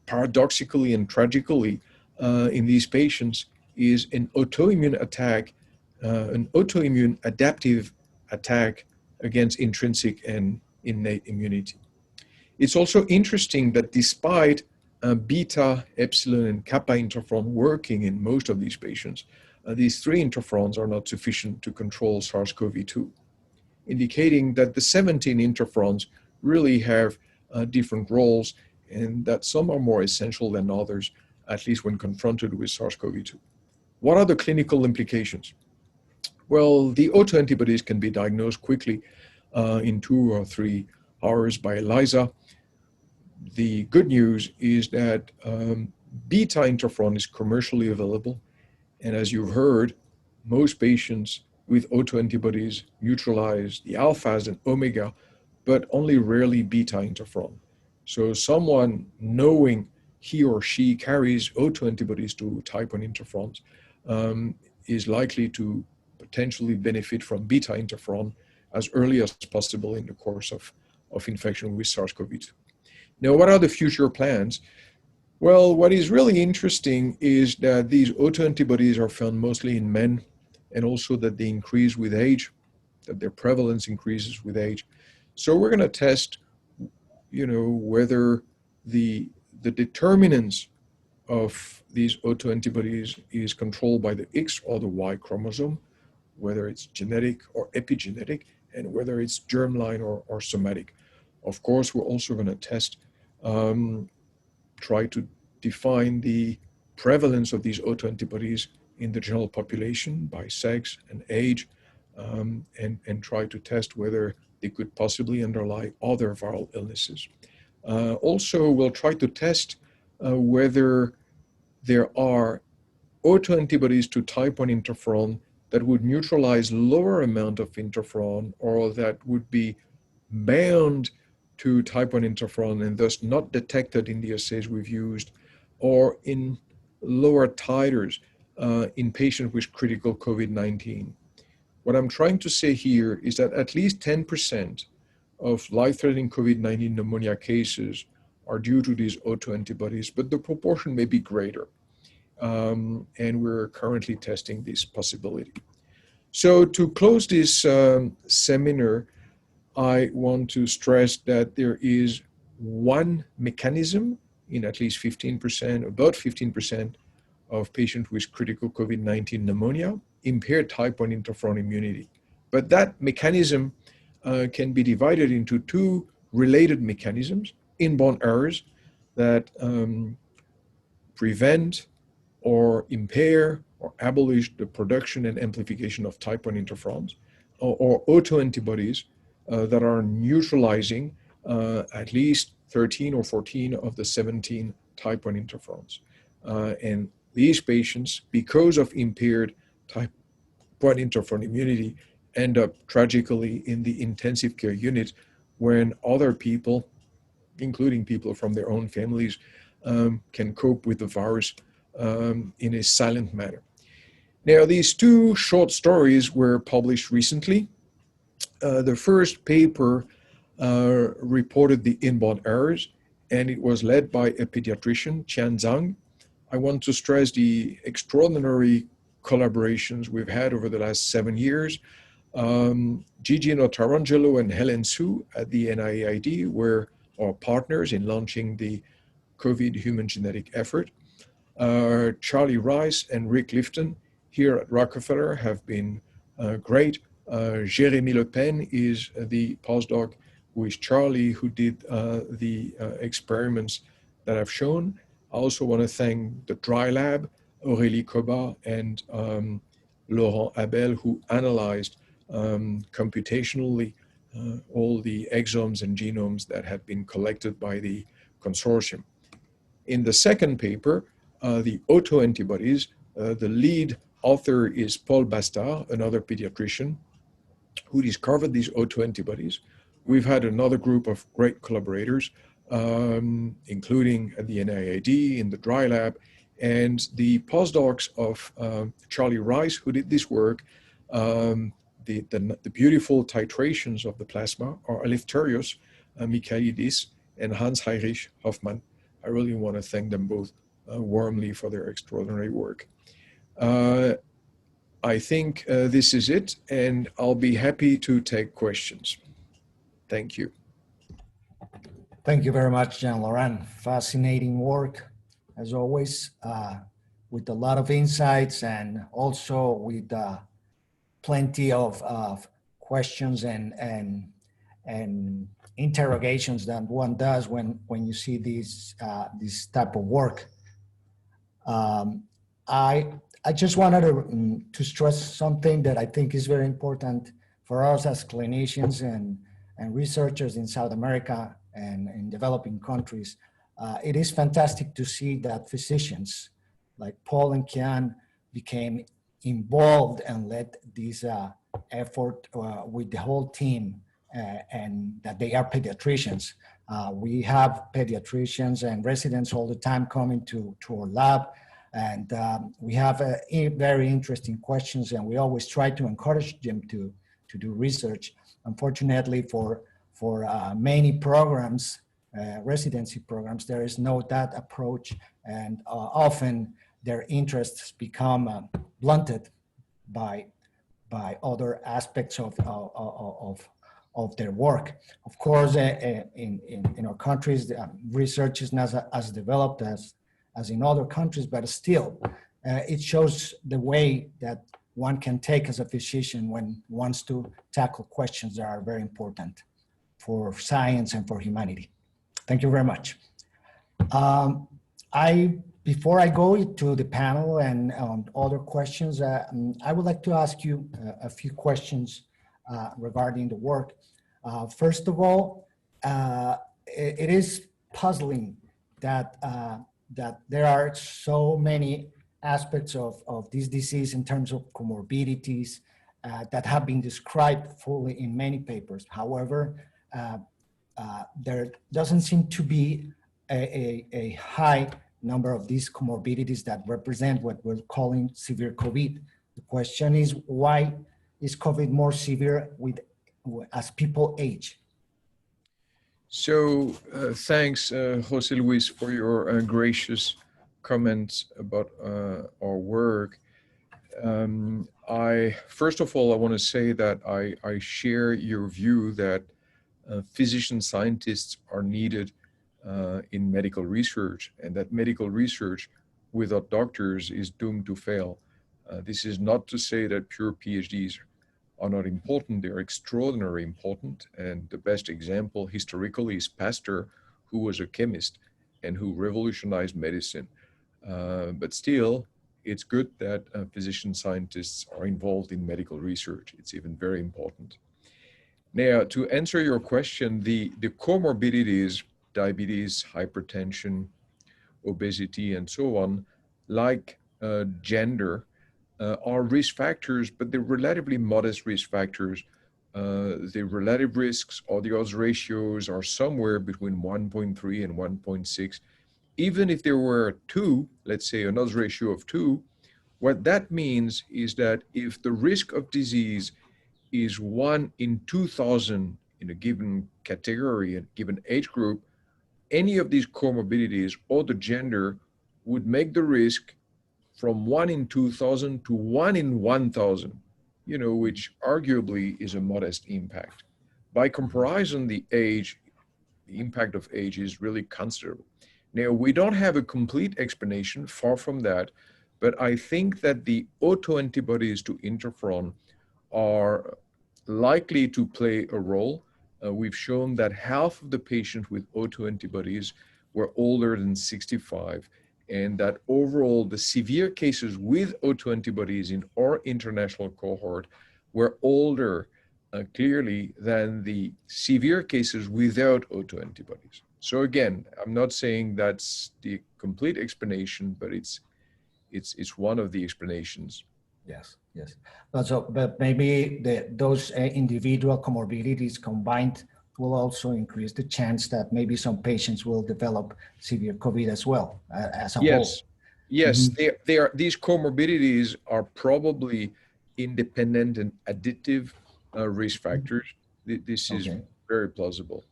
paradoxically and tragically, in these patients is an autoimmune attack, an autoimmune adaptive attack against intrinsic and innate immunity. It's also interesting that despite beta, epsilon, and kappa interferon working in most of these patients, these three interferons are not sufficient to control SARS-CoV-2, indicating that the 17 interferons really have different roles and that some are more essential than others, at least when confronted with SARS-CoV-2. What are the clinical implications? Well, the autoantibodies can be diagnosed quickly in 2 or 3 hours by ELISA. The good news is that beta interferon is commercially available. And as you've heard, most patients with autoantibodies neutralize the alphas and omega, but only rarely beta interferon. So someone knowing he or she carries autoantibodies to type 1 interferons is likely to potentially benefit from beta interferon as early as possible in the course of infection with SARS-CoV-2. Now, what are the future plans? Well, what is really interesting is that these autoantibodies are found mostly in men, and also that they increase with age, that their prevalence increases with age. So we're going to test, whether the determinants of these autoantibodies is controlled by the X or the Y chromosome, whether it's genetic or epigenetic, and whether it's germline or somatic. Of course, we're also going to test, try to define the prevalence of these autoantibodies in the general population by sex and age, and try to test whether they could possibly underlie other viral illnesses. Also, we'll try to test whether there are autoantibodies to type 1 interferon that would neutralize lower amount of interferon, or that would be bound to type 1 interferon and thus not detected in the assays we've used, or in lower titers in patients with critical COVID-19. What I'm trying to say here is that at least 10% of life-threatening COVID-19 pneumonia cases are due to these autoantibodies, but the proportion may be greater. And we're currently testing this possibility. So to close this seminar, I want to stress that there is one mechanism in at least 15%, about 15% of patients with critical COVID-19 pneumonia, impaired type 1 interferon immunity. But that mechanism can be divided into two related mechanisms: inborn errors that prevent or impair or abolish the production and amplification of type 1 interferons, or autoantibodies that are neutralizing at least 13 or 14 of the 17 type 1 interferons. And these patients, because of impaired type 1 interferon immunity, end up tragically in the intensive care unit when other people, including people from their own families, can cope with the virus in a silent manner. Now, these two short stories were published recently. The first paper reported the inborn errors, and it was led by a pediatrician, Qian Zhang. I want to stress the extraordinary collaborations we've had over the last 7 years. Gigi Notarangelo and Helen Su at the NIAID were our partners in launching the COVID human genetic effort. Charlie Rice and Rick Lifton here at Rockefeller have been great. Jérémy Le Pen is the postdoc with Charlie who did the experiments that I've shown. I also want to thank the dry lab, Aurélie Cobat and Laurent Abel, who analyzed computationally all the exomes and genomes that had been collected by the consortium. In the second paper, the autoantibodies, the lead author is Paul Bastard, another pediatrician, who discovered these autoantibodies. We've had another group of great collaborators, including at the NIAID, in the dry lab, and the postdocs of Charlie Rice, who did this work. The beautiful titrations of the plasma are Eleftherios Michailidis and Hans-Heinrich Hoffmann. I really want to thank them both warmly for their extraordinary work. I think this is it, and I'll be happy to take questions. Thank you. Thank you very much, Jean-Laurent. Fascinating work, as always, with a lot of insights and also with plenty of questions and interrogations that one does when you see this type of work. I just wanted to stress something that I think is very important for us as clinicians and researchers in South America and in developing countries. It is fantastic to see that physicians like Paul and Kian became involved and led this effort with the whole team, and that they are pediatricians. We have pediatricians and residents all the time coming to our lab, and we have very interesting questions, and we always try to encourage them to do research. Unfortunately, for many programs, residency programs, there is no that approach, and often their interests become blunted by other aspects of their work. Of course, in our countries, research is not as developed as in other countries, but still, it shows the way that one can take as a physician when wants to tackle questions that are very important for science and for humanity. Thank you very much. Before I go to the panel and other questions, I would like to ask you a few questions regarding the work. First of all, it is puzzling that there are so many aspects of this disease in terms of comorbidities that have been described fully in many papers. However, there doesn't seem to be a high number of these comorbidities that represent what we're calling severe COVID. The question is, why is COVID more severe as people age? So thanks, José Luis, for your gracious comments about our work. First of all, I want to say that I share your view that physician scientists are needed in medical research, and that medical research without doctors is doomed to fail. This is not to say that pure PhDs are not important, they're extraordinarily important. And the best example historically is Pasteur, who was a chemist and who revolutionized medicine. But still, it's good that physician scientists are involved in medical research. It's even very important. Now, to answer your question, the comorbidities, diabetes, hypertension, obesity, and so on, like gender, are risk factors, but they're relatively modest risk factors. The relative risks or the odds ratios are somewhere between 1.3 and 1.6. Even if there were 2, let's say an odds ratio of 2, what that means is that if the risk of disease is 1 in 2,000 in a given category, a given age group, any of these comorbidities or the gender would make the risk from 1 in 2,000 to 1 in 1,000, you know, which arguably is a modest impact. By comparison, the impact of age is really considerable. Now, we don't have a complete explanation, far from that, but I think that the autoantibodies to interferon are likely to play a role. We've shown that half of the patients with autoantibodies were older than 65, and that overall the severe cases with autoantibodies in our international cohort were older clearly than the severe cases without autoantibodies. So again, I'm not saying that's the complete explanation, but it's one of the explanations. Yes, yes. But maybe those individual comorbidities combined will also increase the chance that maybe some patients will develop severe COVID as well, as a whole. Yes, mm-hmm. These comorbidities are probably independent and additive risk factors. This is very plausible.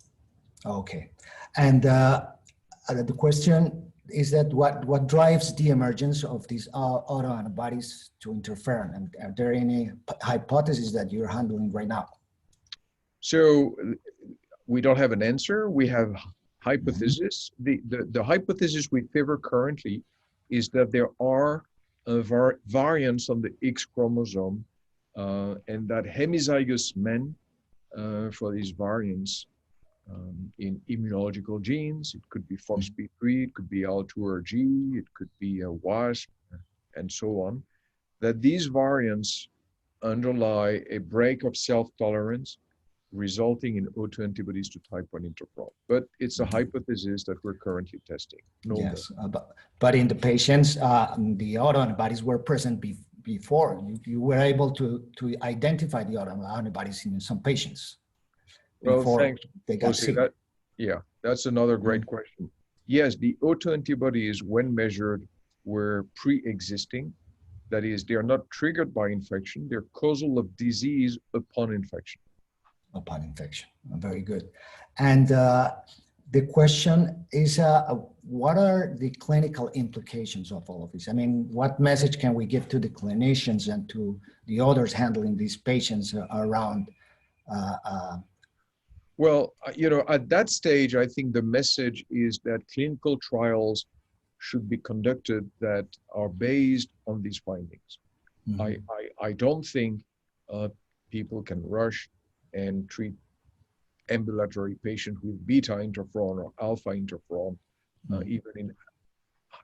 Okay. And the question is that what drives the emergence of these autoantibodies to interferon? And are there any hypotheses that you're handling right now? So we don't have an answer. We have hypothesis. Mm-hmm. The hypothesis we favor currently is that there are variants on the X chromosome and that homozygous men for these variants in immunological genes, it could be FOXP3, it could be L2RG, it could be a WASP, and so on, that these variants underlie a break of self-tolerance resulting in autoantibodies to type 1 interferon. But it's a hypothesis that we're currently testing. Yes, but in the patients, the autoantibodies were present before. You were able to identify the autoantibodies in some patients. Well, thanks. They got sick. That's another great question. Yes, the autoantibodies, when measured, were pre-existing. That is, they are not triggered by infection. They're causal of disease upon infection. Upon infection. Very good. And the question is, what are the clinical implications of all of this? I mean, what message can we give to the clinicians and to the others handling these patients around? Well, you know, at that stage, I think the message is that clinical trials should be conducted that are based on these findings. Mm-hmm. I don't think people can rush and treat ambulatory patients with beta interferon or alpha interferon, even in,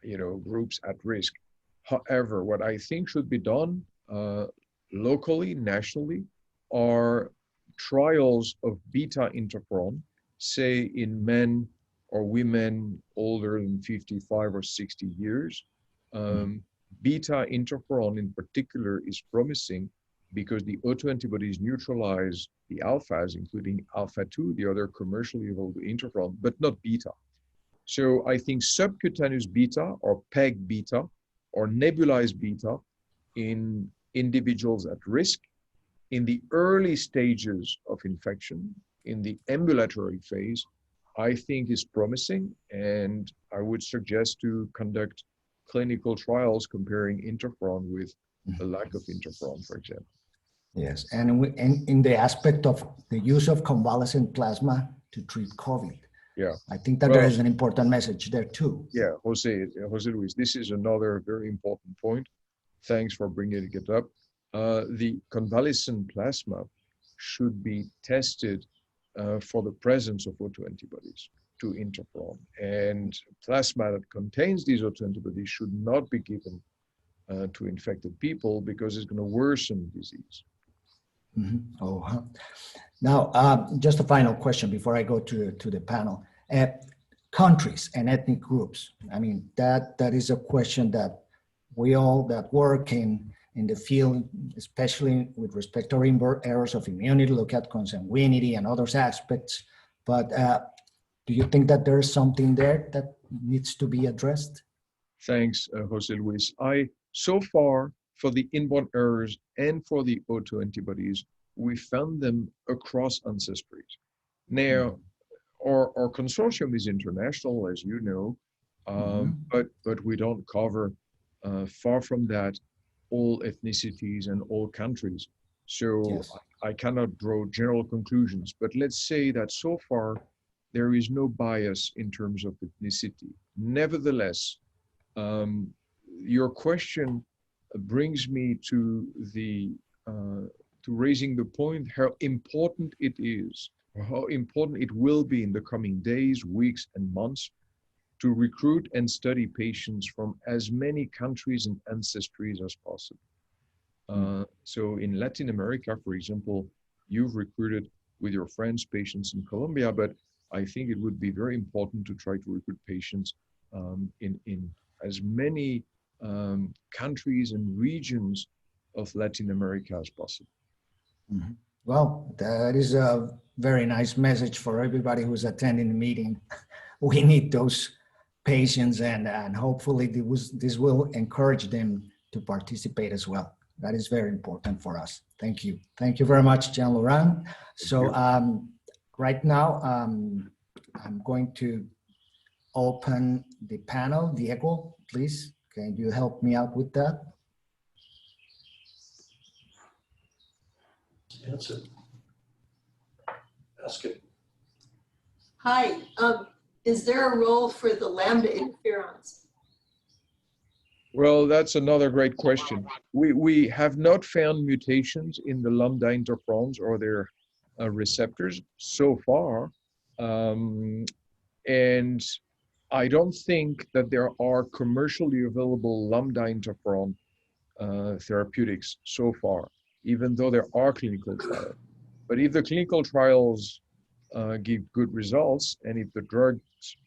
you know, groups at risk. However, what I think should be done locally, nationally, are trials of beta interferon, say in men or women older than 55 or 60 years. Beta interferon in particular is promising because the autoantibodies neutralize the alphas, including alpha-2, the other commercially available interferon, but not beta. So I think subcutaneous beta or PEG beta or nebulized beta in individuals at risk in the early stages of infection, in the ambulatory phase, I think is promising, and I would suggest to conduct clinical trials comparing interferon with a lack of interferon, for example. Yes, and in the aspect of the use of convalescent plasma to treat COVID. Yeah, I think that there is an important message there too. Yeah, Jose Luis, this is another very important point. Thanks for bringing it up. the convalescent plasma should be tested for the presence of autoantibodies to interferon. And plasma that contains these autoantibodies should not be given to infected people because it's going to worsen disease. Mm-hmm. Oh, huh. Now, just a final question before I go to the panel. Countries and ethnic groups. I mean, that is a question that we all that work in the field, especially with respect to errors of immunity, look at consanguinity and other aspects. But do you think that there's something there that needs to be addressed? Thanks, Jose Luis. So far, for the inborn errors and for the autoantibodies, we found them across ancestries. Now, our consortium is international, as you know, but we don't cover, far from that, all ethnicities and all countries. So yes. I cannot draw general conclusions, but let's say that so far, there is no bias in terms of ethnicity. Nevertheless, your question brings me to raising the point how important it is, or how important it will be in the coming days, weeks, and months to recruit and study patients from as many countries and ancestries as possible. So in Latin America, for example, you've recruited with your friends patients in Colombia, but I think it would be very important to try to recruit patients in as many countries and regions of Latin America as possible. Mm-hmm. Well, that is a very nice message for everybody who's attending the meeting. We need those patients, and hopefully this will encourage them to participate as well. That is very important for us. Thank you. Thank you very much, Jean-Laurent. So right now, I'm going to open the panel. Diego, please, can you help me out with that? That's it. Ask it. Hi, is there a role for the Lambda interferons? Well, that's another great question. We have not found mutations in the Lambda interferons or their receptors so far. And I don't think that there are commercially available Lambda interferon therapeutics so far, even though there are clinical trials. But if the clinical trials give good results, and if the drugs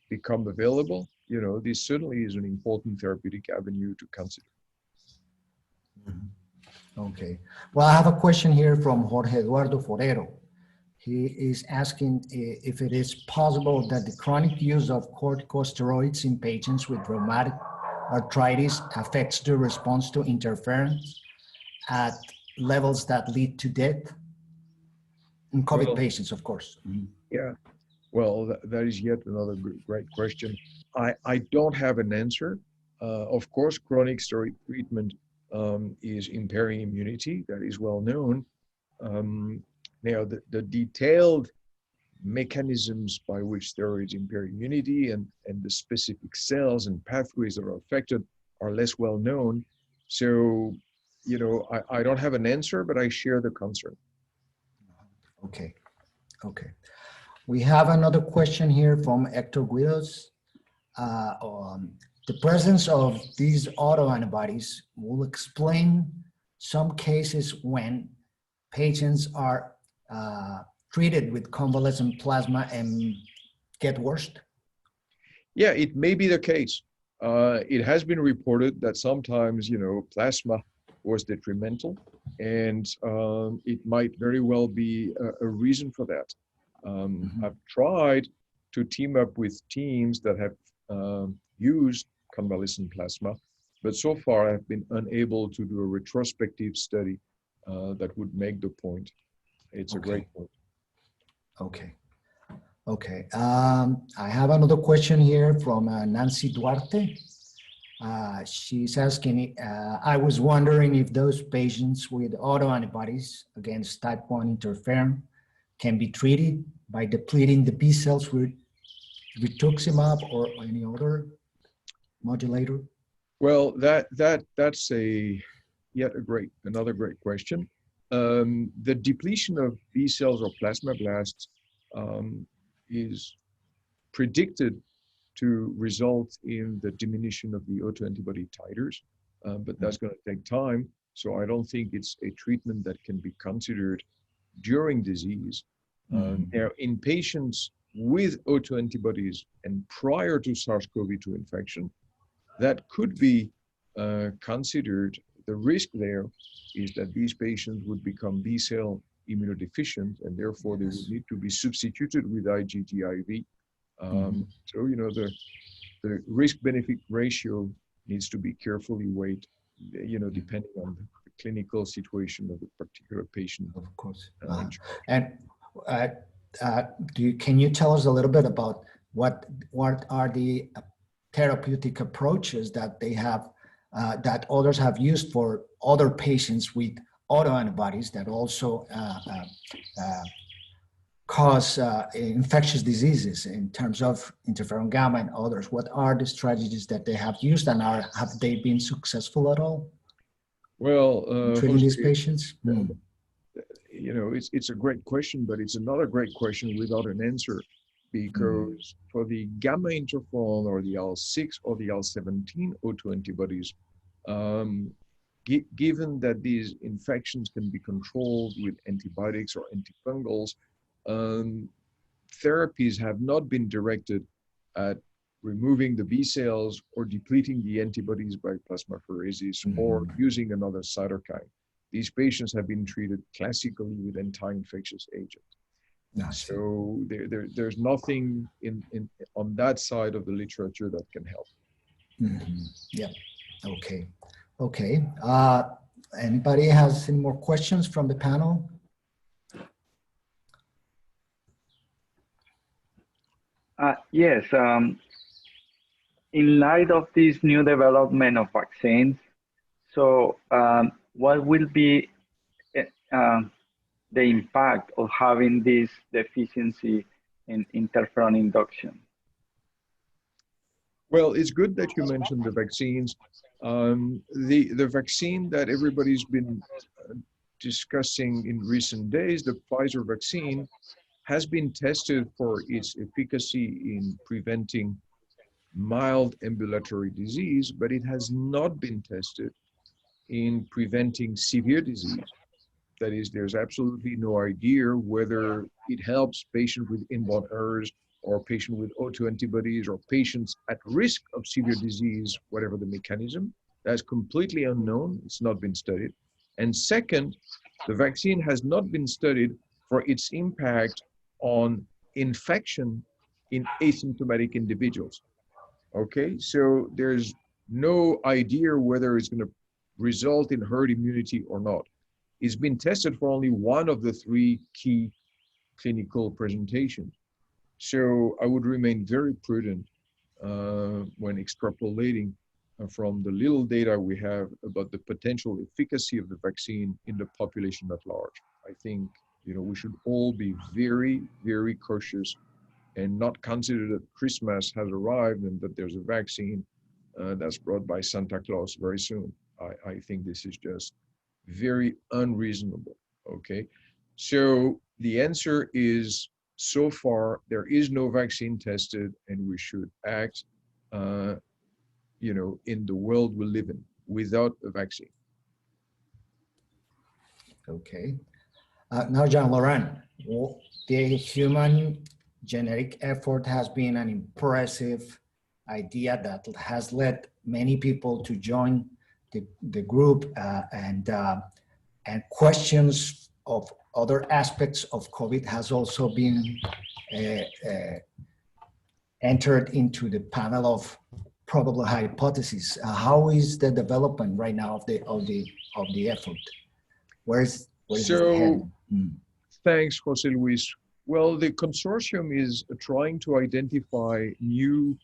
become available, you know, this certainly is an important therapeutic avenue to consider. Okay. Well, I have a question here from Jorge Eduardo Forero. He is asking if it is possible that the chronic use of corticosteroids in patients with rheumatic arthritis affects the response to interference at levels that lead to death in COVID patients, of course. Yeah, well, that is yet another great question. I don't have an answer. Of course, chronic steroid treatment is impairing immunity. That is well known. Now, the detailed mechanisms by which steroids impair immunity and the specific cells and pathways that are affected are less well known. So, you know, I don't have an answer, but I share the concern. Okay, okay. We have another question here from Hector Guidos. The presence of these autoantibodies will explain some cases when patients are treated with convalescent plasma and get worse? Yeah, it may be the case. It has been reported that sometimes, you know, plasma was detrimental, and it might very well be a reason for that. I've tried to team up with teams that have used convalescent plasma, but so far I've been unable to do a retrospective study that would make the point. It's a great point. Okay. Okay. I have another question here from Nancy Duarte. She's asking, I was wondering if those patients with autoantibodies against type 1 interferon can be treated by depleting the B cells with rituximab or any other modulator? Well, that's a yet another great question. The depletion of B cells or plasmablasts is predicted to result in the diminution of the autoantibody titers, but that's going to take time. So I don't think it's a treatment that can be considered during disease. Now, in patients with autoantibodies and prior to SARS-CoV-2 infection, that could be considered. The risk there is that these patients would become B cell immunodeficient, and therefore they would need to be substituted with IgG/IV. So, you know, the risk-benefit ratio needs to be carefully weighed, you know, depending on the clinical situation of the particular patient. Of course. Can you tell us a little bit about what are the therapeutic approaches that they have, that others have used for other patients with autoantibodies that also cause infectious diseases in terms of interferon gamma and others? What are the strategies that they have used, and have they been successful at all? Well, treating these patients? You know, it's a great question, but it's another great question without an answer, because for the gamma interferon or the IL-6 or the IL-17 autoantibodies, given that these infections can be controlled with antibiotics or antifungals, therapies have not been directed at removing the B cells or depleting the antibodies by plasmapheresis or using another cytokine. These patients have been treated classically with anti-infectious agents. So there's nothing on that side of the literature that can help. Yeah. Okay. Okay. Anybody has any more questions from the panel? Yes. In light of this new development of vaccines, so what will be the impact of having this deficiency in interferon induction? Well, it's good that you mentioned the vaccines. The vaccine that everybody's been discussing in recent days, the Pfizer vaccine, has been tested for its efficacy in preventing mild ambulatory disease, but it has not been tested in preventing severe disease. That is, there's absolutely no idea whether it helps patients with inborn errors or patients with autoantibodies or patients at risk of severe disease, whatever the mechanism. That's completely unknown. It's not been studied. And second, the vaccine has not been studied for its impact on infection in asymptomatic individuals. Okay, so there's no idea whether it's going to result in herd immunity or not. It's been tested for only one of the three key clinical presentations. So I would remain very prudent when extrapolating from the little data we have about the potential efficacy of the vaccine in the population at large. I think, you know, we should all be very, very cautious and not consider that Christmas has arrived and that there's a vaccine that's brought by Santa Claus very soon. I think this is just very unreasonable, okay? So the answer is, so far, there is no vaccine tested, and we should act, you know, in the world we live in without a vaccine. Okay. Now, Jean-Laurent, the human genetic effort has been an impressive idea that has led many people to join the group, and questions of other aspects of COVID has also been entered into the panel of probable hypotheses. How is the development right now of the effort? Where's it heading? Thanks, José Luis. Well, the consortium is trying to identify new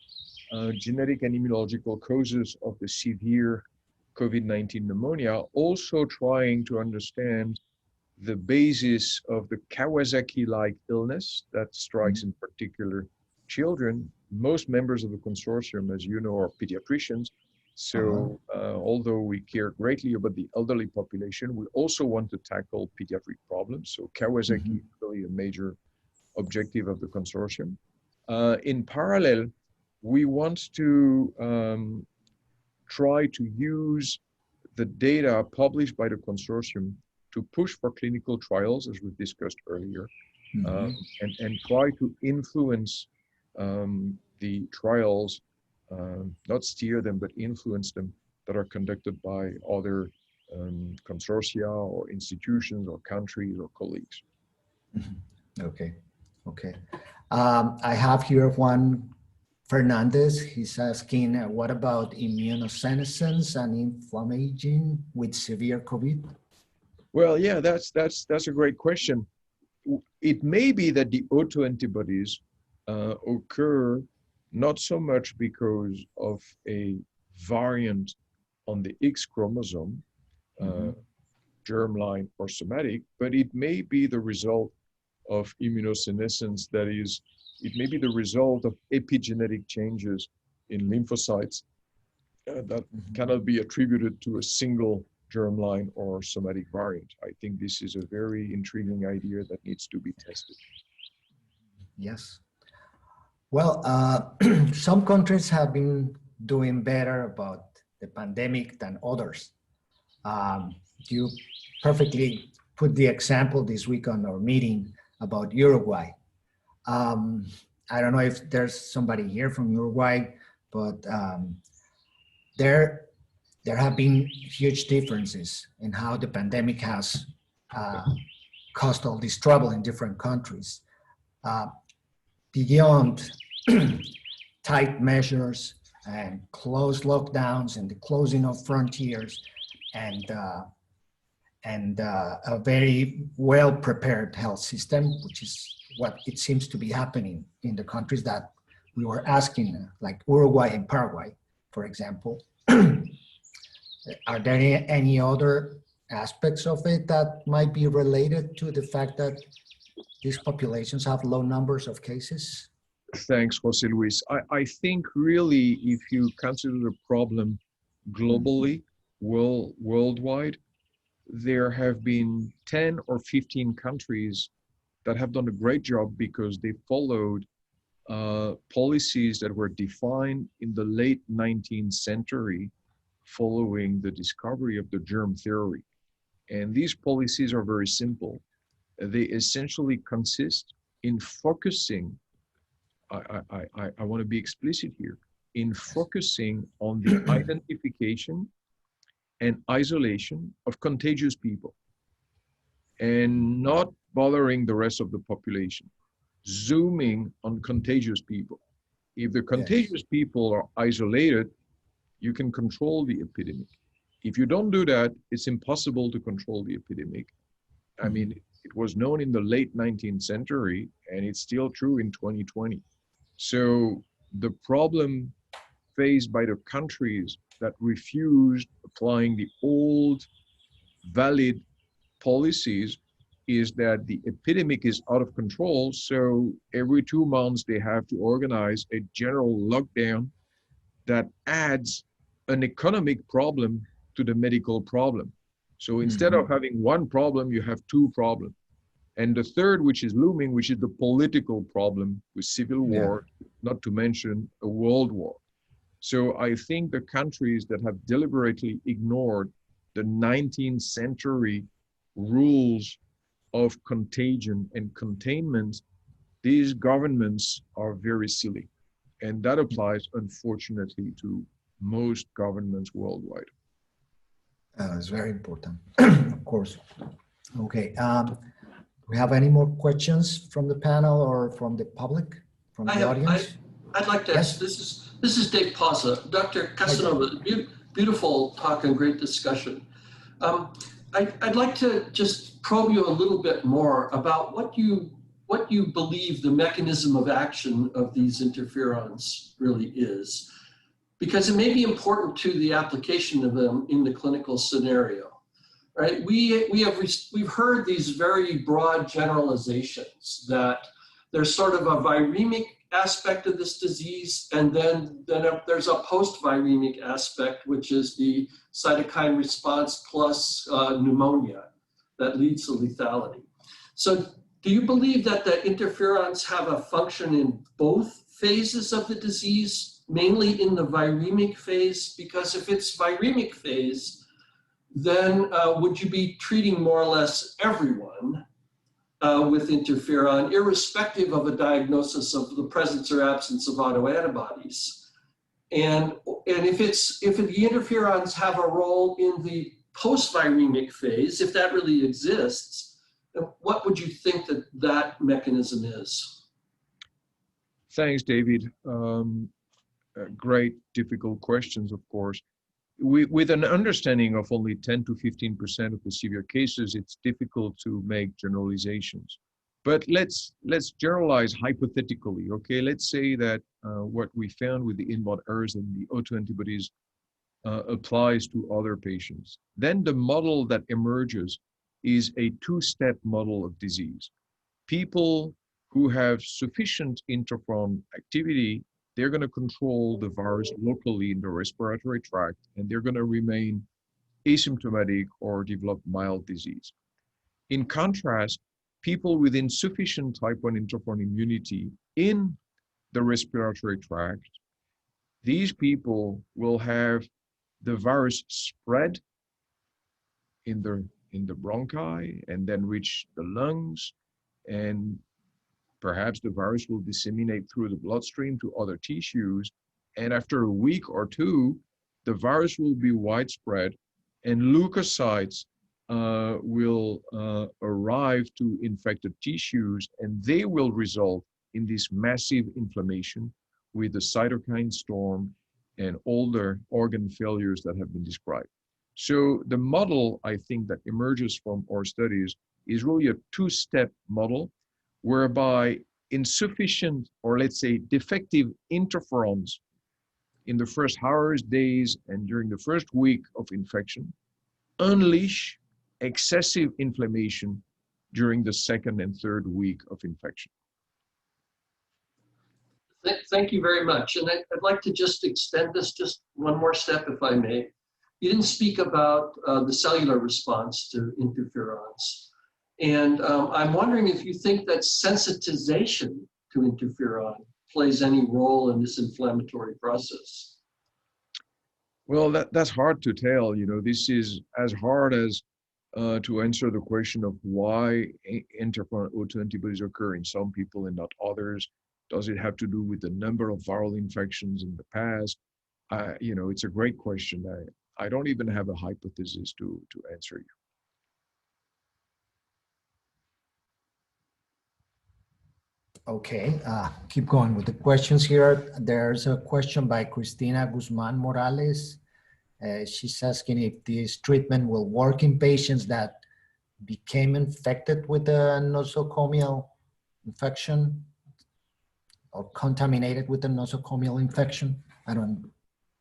genetic and immunological causes of the severe COVID-19 pneumonia, also trying to understand the basis of the Kawasaki-like illness that strikes in particular children. Most members of the consortium, as you know, are pediatricians, So although we care greatly about the elderly population, we also want to tackle pediatric problems. So Kawasaki is really a major objective of the consortium. In parallel, we want to try to use the data published by the consortium to push for clinical trials, as we discussed earlier, and try to influence the trials, not steer them, but influence them, that are conducted by other consortia or institutions or countries or colleagues. Okay, okay. I have here Juan Fernandez. He's asking, what about immunosenescence and inflammation with severe COVID? Well, yeah, that's a great question. It may be that the autoantibodies occur not so much because of a variant on the X chromosome, germline or somatic, but it may be the result of immunosenescence. That is, it may be the result of epigenetic changes in lymphocytes that cannot be attributed to a single germline or somatic variant. I think this is a very intriguing idea that needs to be tested. Yes. Well, some countries have been doing better about the pandemic than others. You perfectly put the example this week on our meeting about Uruguay. I don't know if there's somebody here from Uruguay, but there have been huge differences in how the pandemic has caused all this trouble in different countries. Beyond tight measures and closed lockdowns and the closing of frontiers and a very well-prepared health system, which is what it seems to be happening in the countries that we were asking, like Uruguay and Paraguay, for example. Are there any other aspects of it that might be related to the fact that these populations have low numbers of cases? Thanks, José Luis. I think really, if you consider the problem globally, worldwide, there have been 10 or 15 countries that have done a great job because they followed policies that were defined in the late 19th century following the discovery of the germ theory. And these policies are very simple. They essentially consist in focusing, I want to be explicit here, in focusing on the identification and isolation of contagious people and not bothering the rest of the population, zooming on contagious people. If the contagious people are isolated, you can control the epidemic. If you don't do that, it's impossible to control the epidemic. I mean, it was known in the late 19th century, and it's still true in 2020. So the problem faced by the countries that refused applying the old valid policies is that the epidemic is out of control. So every 2 months, they have to organize a general lockdown that adds an economic problem to the medical problem. So instead of having one problem, you have two problems. And the third, which is looming, which is the political problem with civil war, not to mention a world war. So I think the countries that have deliberately ignored the 19th century rules of contagion and containment, these governments are very silly. And that applies, unfortunately, to most governments worldwide. It's very important, of course. Okay. Do we have any more questions from the panel or from the public, from the audience? I'd like to ask, this is Dave Paza. Dr. Casanova, beautiful talk and great discussion. I'd like to just probe you a little bit more about what you believe the mechanism of action of these interferons really is, because it may be important to the application of them in the clinical scenario. Right? We've heard these very broad generalizations that there's sort of a viremic aspect of this disease, and then there's a post-viremic aspect, which is the cytokine response plus pneumonia that leads to lethality. So do you believe that the interferons have a function in both phases of the disease, mainly in the viremic phase? Because if it's viremic phase, then would you be treating more or less everyone with interferon, irrespective of a diagnosis of the presence or absence of autoantibodies? And if the interferons have a role in the post-viremic phase, if that really exists, what would you think that mechanism is? Thanks, David. Great, difficult questions, of course. With an understanding of only 10 to 15% of the severe cases, it's difficult to make generalizations. But let's generalize hypothetically, okay? Let's say that what we found with the Moderator and the autoantibodies applies to other patients. Then the model that emerges is a two-step model of disease. People who have sufficient interferon activity, they're going to control the virus locally in the respiratory tract, and they're going to remain asymptomatic or develop mild disease. In contrast, people with insufficient type 1 interferon immunity in the respiratory tract, these people will have the virus spread in the bronchi and then reach the lungs, and perhaps the virus will disseminate through the bloodstream to other tissues. And after a week or two, the virus will be widespread and leukocytes will arrive to infected tissues, and they will result in this massive inflammation with the cytokine storm and all the organ failures that have been described. So the model, I think, that emerges from our studies is really a two-step model, whereby insufficient, or let's say defective interferons in the first hours, days, and during the first week of infection unleash excessive inflammation during the second and third week of infection. Thank you very much. And I'd like to just extend this just one more step, if I may. You didn't speak about the cellular response to interferons. And I'm wondering if you think that sensitization to interferon plays any role in this inflammatory process. Well, that's hard to tell. You know, this is as hard as to answer the question of why interferon autoantibodies occur in some people and not others. Does it have to do with the number of viral infections in the past? You know, it's a great question. I don't even have a hypothesis to answer you. Okay, keep going with the questions here. There's a question by Cristina Guzman Morales. She's asking if this treatment will work in patients that became infected with a nosocomial infection or contaminated with a nosocomial infection. I don't.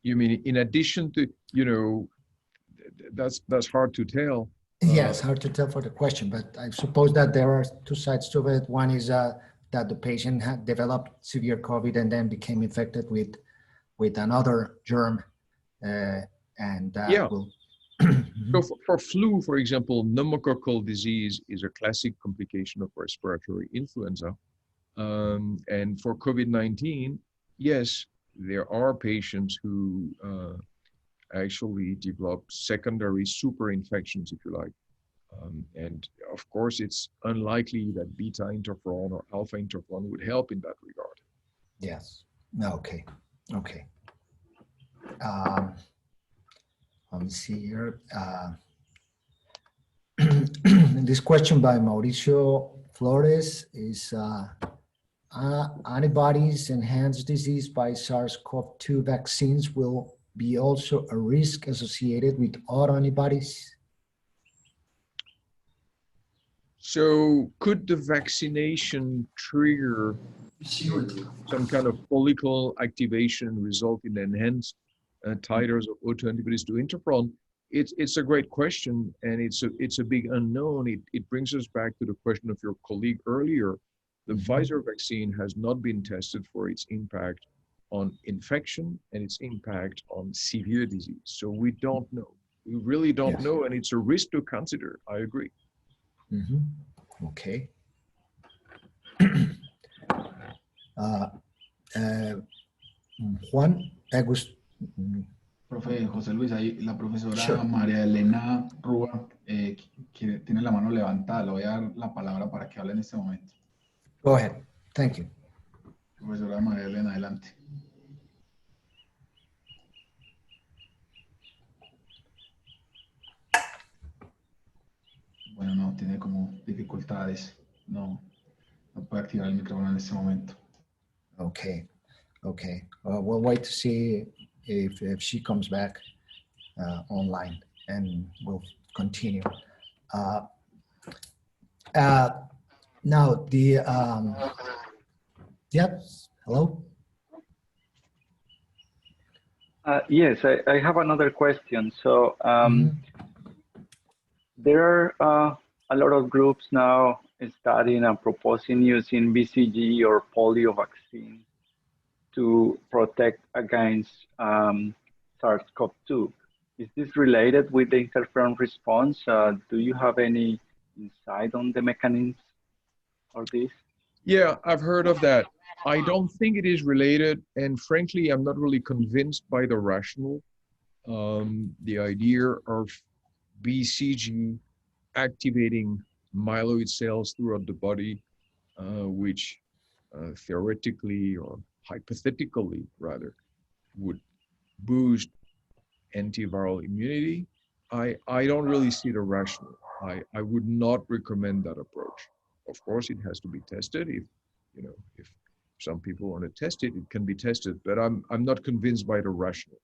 You mean in addition to, you know, that's hard to tell. Yes, hard to tell for the question, but I suppose that there are two sides to it. One is that the patient had developed severe COVID and then became infected with another germ. Yeah. So for flu, for example, pneumococcal disease is a classic complication of respiratory influenza. And for COVID-19, yes, there are patients who actually develop secondary super infections, if you like. And of course, it's unlikely that beta interferon or alpha interferon would help in that regard. Yes. Okay. Okay. Let me see here. This question by Mauricio Flores is antibodies enhanced disease by SARS-CoV-2 vaccines will be also a risk associated with autoantibodies? So could the vaccination trigger some kind of follicle activation result in enhanced titers of autoantibodies to interferon? It's a great question, and it's a big unknown. It brings us back to the question of your colleague earlier. The Pfizer vaccine has not been tested for its impact on infection and its impact on severe disease. So we don't know. We really don't know, and it's a risk to consider. I agree. Okay. Juan, Profe José Luis, ahí la profesora María Elena Rúa tiene la mano levantada. Le voy a dar la palabra para que hable en este momento. Go ahead. Thank you. Profesora María Elena, adelante. Bueno, no, tiene como dificultades. No puede activar el micrófono en este momento. Okay. We'll wait to see if she comes back online, and we'll continue. Now the hello. Yes, I have another question. So there are a lot of groups now studying and proposing using BCG or polio vaccine to protect against SARS-CoV-2. Is this related with the interferon response? Do you have any insight on the mechanisms of this? Yeah, I've heard of that. I don't think it is related, and frankly, I'm not really convinced by the rationale. The idea of BCG activating myeloid cells throughout the body, which theoretically or hypothetically rather would boost antiviral immunity. I don't really see the rationale. I would not recommend that approach. Of course, it has to be tested. If some people want to test it, it can be tested, but I'm not convinced by the rationale.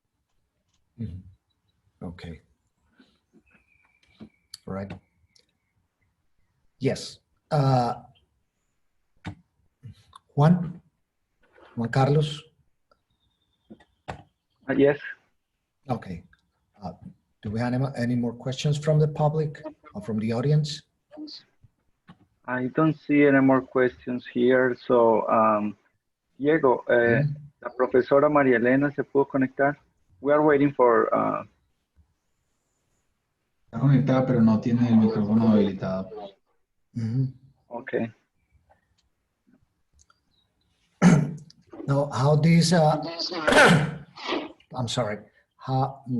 Okay. All right. Yes. Juan Carlos? Yes. Okay. Do we have any more questions from the public or from the audience? I don't see any more questions here. So, Diego, la profesora María Elena se pudo conectar. We are waiting for... Está conectada, pero no tiene el micrófono habilitado. Okay. Now, how this, I'm sorry,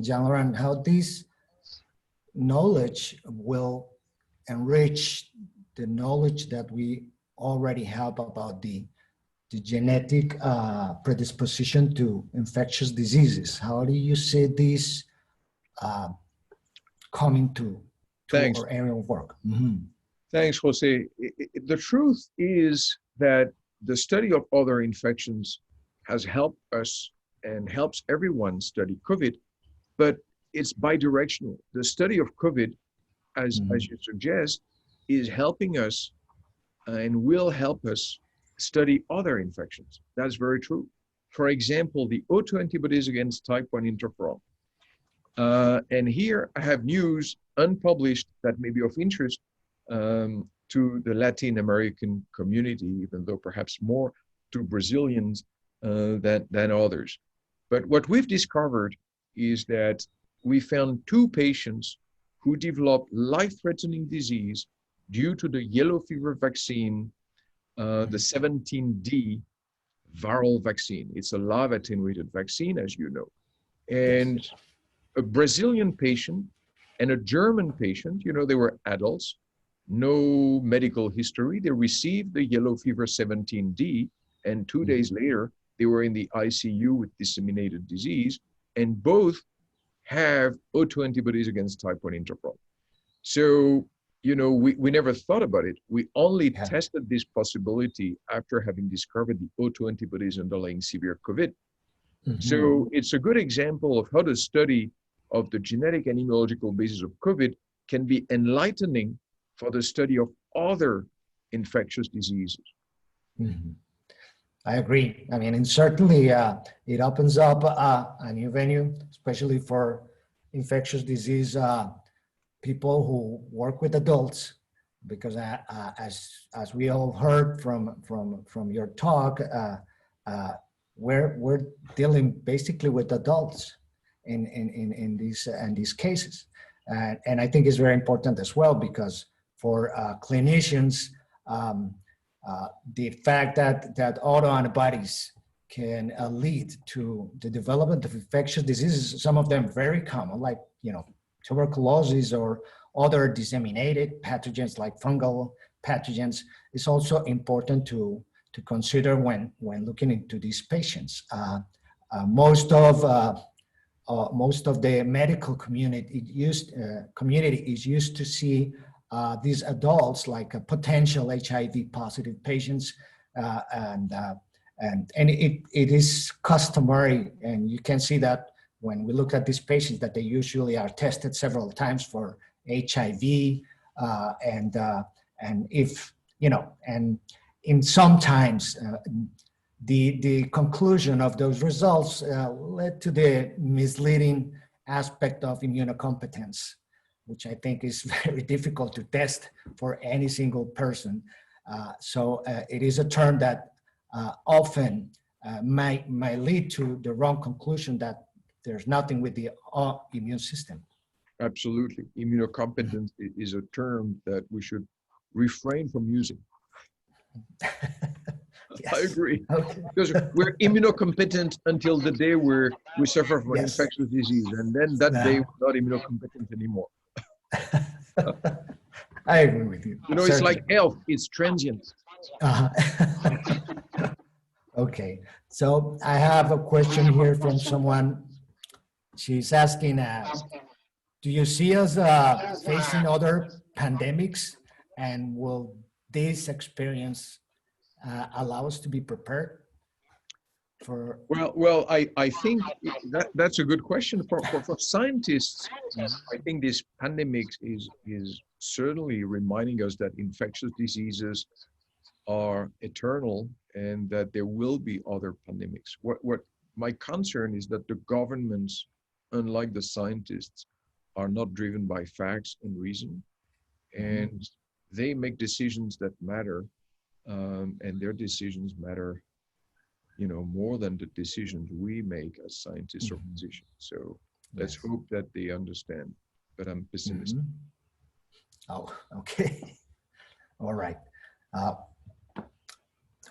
Jean-Laurent, how this knowledge will enrich the knowledge that we already have about the genetic predisposition to infectious diseases. How do you see this coming to our area of work? Thanks, Jose. The truth is that the study of other infections has helped us and helps everyone study COVID, but it's bidirectional. The study of COVID, as you suggest, is helping us and will help us study other infections. That's very true. For example, the autoantibodies against type 1 interferon. And here I have news unpublished that may be of interest to the Latin American community, even though perhaps more to Brazilians than others. But what we've discovered is that we found 2 patients who developed life-threatening disease due to the yellow fever vaccine, the 17D viral vaccine. It's a live attenuated vaccine, as you know. And a Brazilian patient and a German patient, they were adults, no medical history. They received the yellow fever 17D, and 2 days later, they were in the ICU with disseminated disease, and both have autoantibodies against type 1 interferon. So, we never thought about it. We only tested this possibility after having discovered the autoantibodies underlying severe COVID. So it's a good example of how the study of the genetic and immunological basis of COVID can be enlightening for the study of other infectious diseases. I agree. I mean, and certainly it opens up a new venue, especially for infectious disease people who work with adults because as we all heard from your talk, we're dealing basically with adults in these cases, and I think it's very important as well, because for clinicians, the fact that autoantibodies can lead to the development of infectious diseases, some of them very common, like tuberculosis or other disseminated pathogens like fungal pathogens, is also important to consider when looking into these patients. Most of the medical community is used to see these adults like potential HIV positive patients, and it is customary, and you can see that when we look at these patients, that they usually are tested several times for HIV, and if and in sometimes the conclusion of those results led to the misleading aspect of immunocompetence, which I think is very difficult to test for any single person. So it is a term that often might lead to the wrong conclusion that there's nothing with the immune system. Absolutely. Immunocompetence is a term that we should refrain from using. Yes. I agree. Okay. Because we're immunocompetent until the day where we suffer from infectious disease, and then that day we're not immunocompetent anymore. I agree with you. It's like health, it's transient. Okay, so I have a question here from someone. She's asking, do you see us facing other pandemics, and will this experience allow us to be prepared for? Well, I think that's a good question for scientists. I think this pandemic is certainly reminding us that infectious diseases are eternal and that there will be other pandemics. What my concern is that the governments, unlike the scientists, are not driven by facts and reason, and they make decisions that matter, and their decisions matter, more than the decisions we make as scientists or physicians. So let's hope that they understand, but I'm pessimistic. Oh, okay. All right.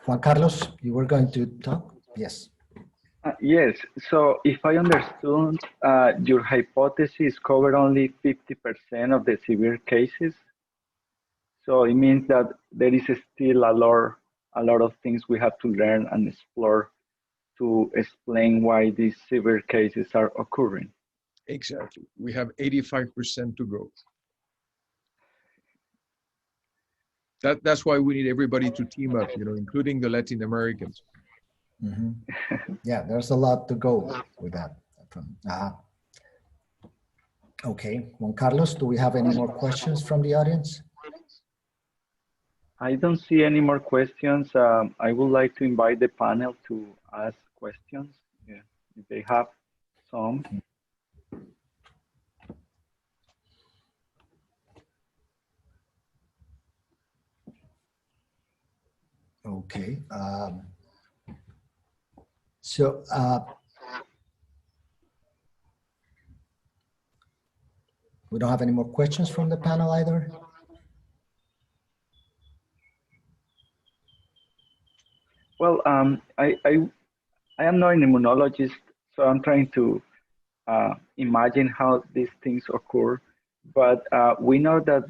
Juan Carlos, you were going to talk? Yes. Yes. So if I understood, your hypothesis covered only 50% of the severe cases. So it means that there is still a lot of things we have to learn and explore to explain why these severe cases are occurring. Exactly. We have 85% to go. That's why we need everybody to team up, including the Latin Americans. Yeah, there's a lot to go with that. Okay, Juan Carlos, do we have any more questions from the audience? I don't see any more questions. I would like to invite the panel to ask questions, if they have some. Okay. We don't have any more questions from the panel either. Well, I am not an immunologist, so I'm trying to imagine how these things occur. But we know that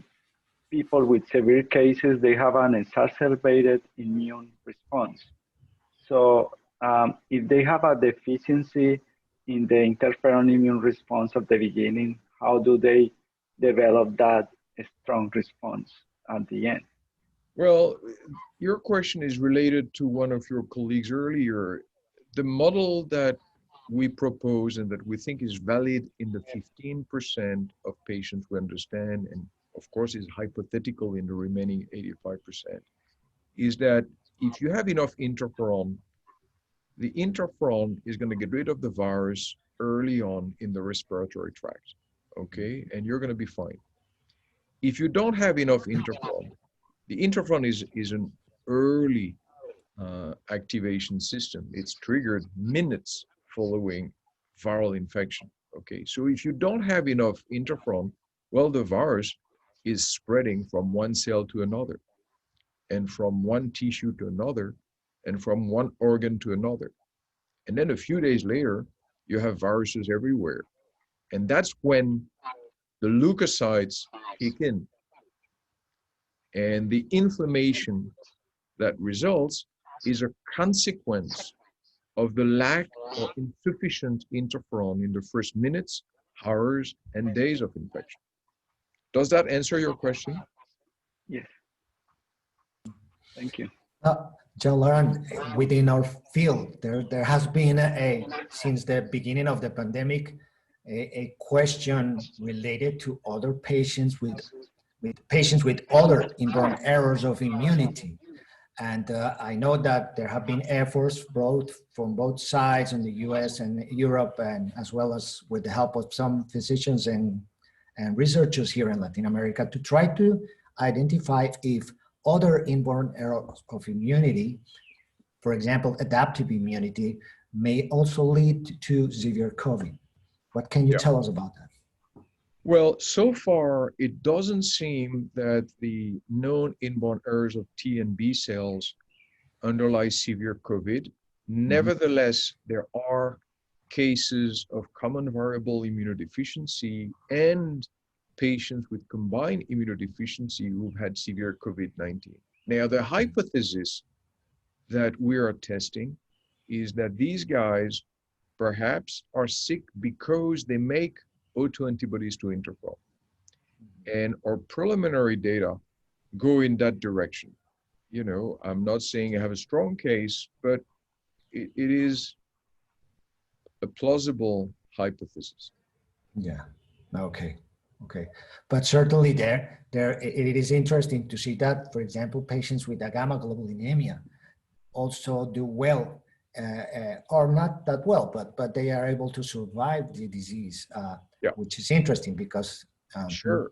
people with severe cases, they have an exacerbated immune response. So if they have a deficiency in the interferon immune response at the beginning, how do they develop that strong response at the end? Well, your question is related to one of your colleagues earlier. The model that we propose and that we think is valid in the 15% of patients we understand, and of course is hypothetical in the remaining 85%, is that if you have enough interferon, the interferon is going to get rid of the virus early on in the respiratory tract, okay? And you're going to be fine. If you don't have enough interferon, the interferon is an early activation system. It's triggered minutes following viral infection. Okay, so if you don't have enough interferon, well, the virus is spreading from one cell to another, and from one tissue to another, and from one organ to another. And then a few days later, you have viruses everywhere. And that's when the leukocytes kick in. And the inflammation that results is a consequence of the lack or insufficient interferon in the first minutes, hours, and days of infection. Does that answer your question? Yes. Thank you. Jean-Laurent, within our field, there has been since the beginning of the pandemic, a question related to other patients with other inborn errors of immunity. And I know that there have been efforts from both sides in the US and Europe, and as well as with the help of some physicians and researchers here in Latin America, to try to identify if other inborn errors of immunity, for example, adaptive immunity, may also lead to severe COVID. What can you tell us about that? Well, so far, it doesn't seem that the known inborn errors of T and B cells underlie severe COVID. Nevertheless, there are cases of common variable immunodeficiency and patients with combined immunodeficiency who've had severe COVID-19. Now, the hypothesis that we are testing is that these guys perhaps are sick because they make autoantibodies to interferon. And our preliminary data go in that direction. You know, I'm not saying I have a strong case, but it is a plausible hypothesis. Yeah, okay. But certainly it is interesting to see that, for example, patients with a gamma globulinemia also do well, or not that well, but they are able to survive the disease, which is interesting because... Sure.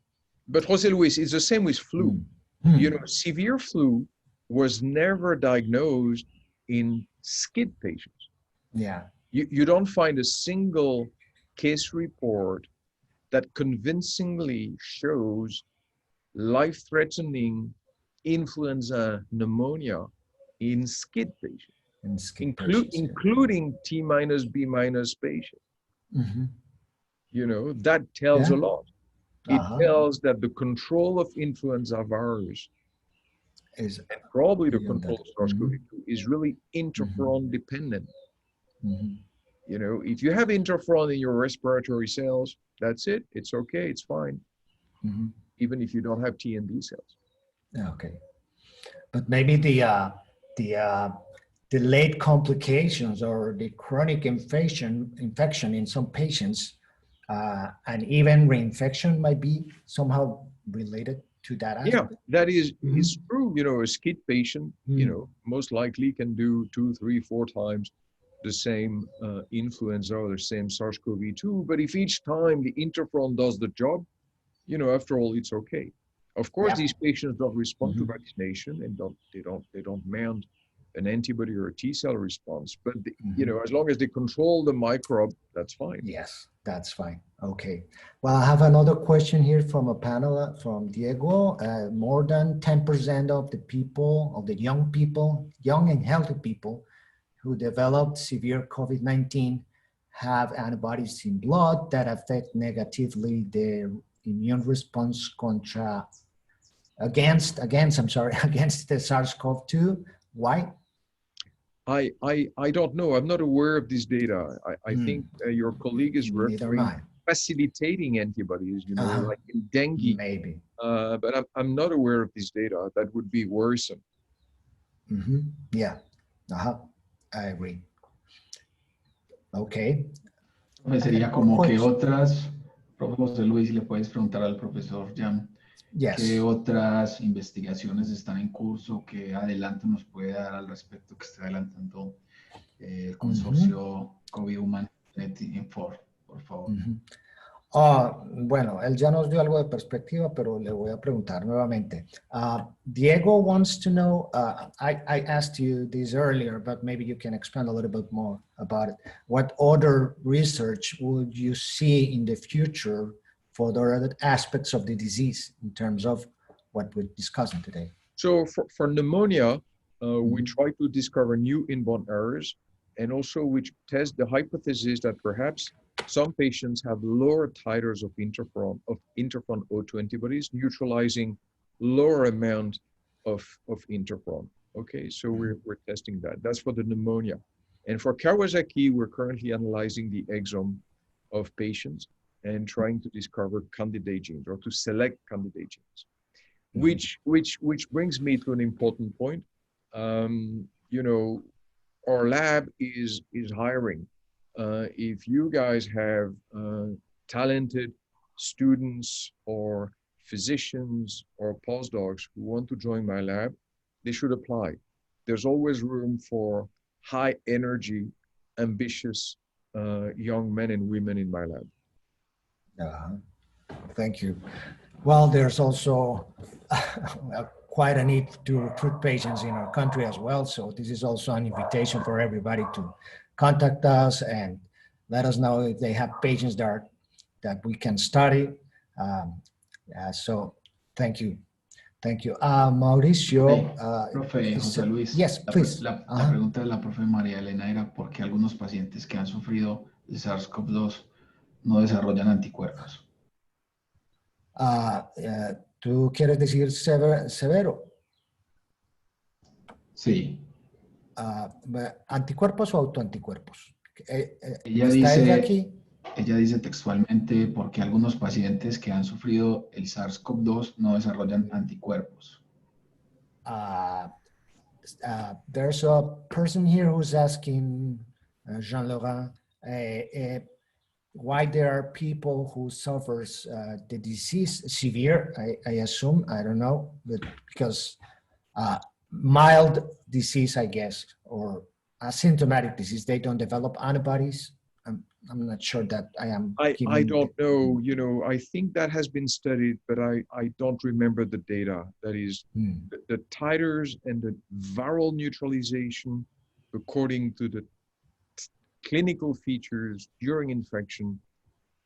But José Luis, it's the same with flu. You know, severe flu was never diagnosed in SCID patients. Yeah. You don't find a single case report that convincingly shows life-threatening influenza pneumonia in SCID patients, including T minus, B minus patients. You know, that tells a lot. It tells that the control of influenza virus is, and probably the control of SARS-CoV-2 is really interferon dependent. You know, if you have interferon in your respiratory cells, that's it. It's okay. It's fine. Even if you don't have T and B cells. Okay. But maybe the delayed complications or the chronic infection in some patients and even reinfection might be somehow related to that aspect. Yeah, that is true. You know, a SCID patient, you know, most likely can do 2, 3, 4 times the same influenza or the same SARS-CoV-2. But if each time the interferon does the job, you know, after all, it's okay. Of course, these patients don't respond to vaccination and they don't mount an antibody or a T cell response. But you know, as long as they control the microbe, that's fine. Yes, that's fine. Okay. Well, I have another question here from a panel from Diego. More than 10% of the people, of the young and healthy people who developed severe COVID-19 have antibodies in blood that affect negatively their immune response against the SARS-CoV-2. Why? I don't know. I'm not aware of this data. I think your colleague is referring facilitating antibodies, you know, like in dengue. Maybe. But I'm not aware of this data. That would be worrisome. Yeah. I agree. Okay. Sería como que otras, profesor Luis, le puedes preguntar al profesor Jan, ¿qué otras investigaciones están en curso? ¿Qué adelanto nos puede dar al respecto que esté adelantando el consorcio COVID Human Info, por favor? Bueno, él ya nos dio algo de perspectiva, pero le voy a preguntar nuevamente. Diego wants to know, I asked you this earlier, but maybe you can expand a little bit more about it. What other research would you see in the future for the other aspects of the disease in terms of what we're discussing today? So for pneumonia, we try to discover new inborn errors, and also we test the hypothesis that perhaps some patients have lower titers of interferon O2 antibodies, neutralizing lower amount of interferon. Okay, so we're testing that. That's for the pneumonia. And for Kawasaki, we're currently analyzing the exome of patients and trying to discover candidate genes or to select candidate genes. Which brings me to an important point. You know, our lab is hiring. If you guys have talented students or physicians or postdocs who want to join my lab, they should apply. There's always room for high energy, ambitious young men and women in my lab. Thank you. Well, there's also quite a need to recruit patients in our country as well. So this is also an invitation for everybody to contact us and let us know if they have patients that we can study. So thank you. Thank you. Mauricio. Profe José Luis. Yes, please. La pregunta de la profe María Elena era por qué algunos pacientes que han sufrido el SARS-CoV-2 no desarrollan anticuerpos. ¿Tú quieres decir severo? Sí. ¿Anticuerpos o autoanticuerpos? Ella dice textualmente porque algunos pacientes que han sufrido el SARS-CoV-2 no desarrollan anticuerpos. There's a person here who's asking, Jean-Laurent, why there are people who suffers the disease severe, I assume, I don't know, but because mild disease, I guess, or asymptomatic disease, they don't develop antibodies. I'm not sure that I am. I don't know, you know, I think that has been studied, but I don't remember the data. That is the titers and the viral neutralization according to the clinical features during infection,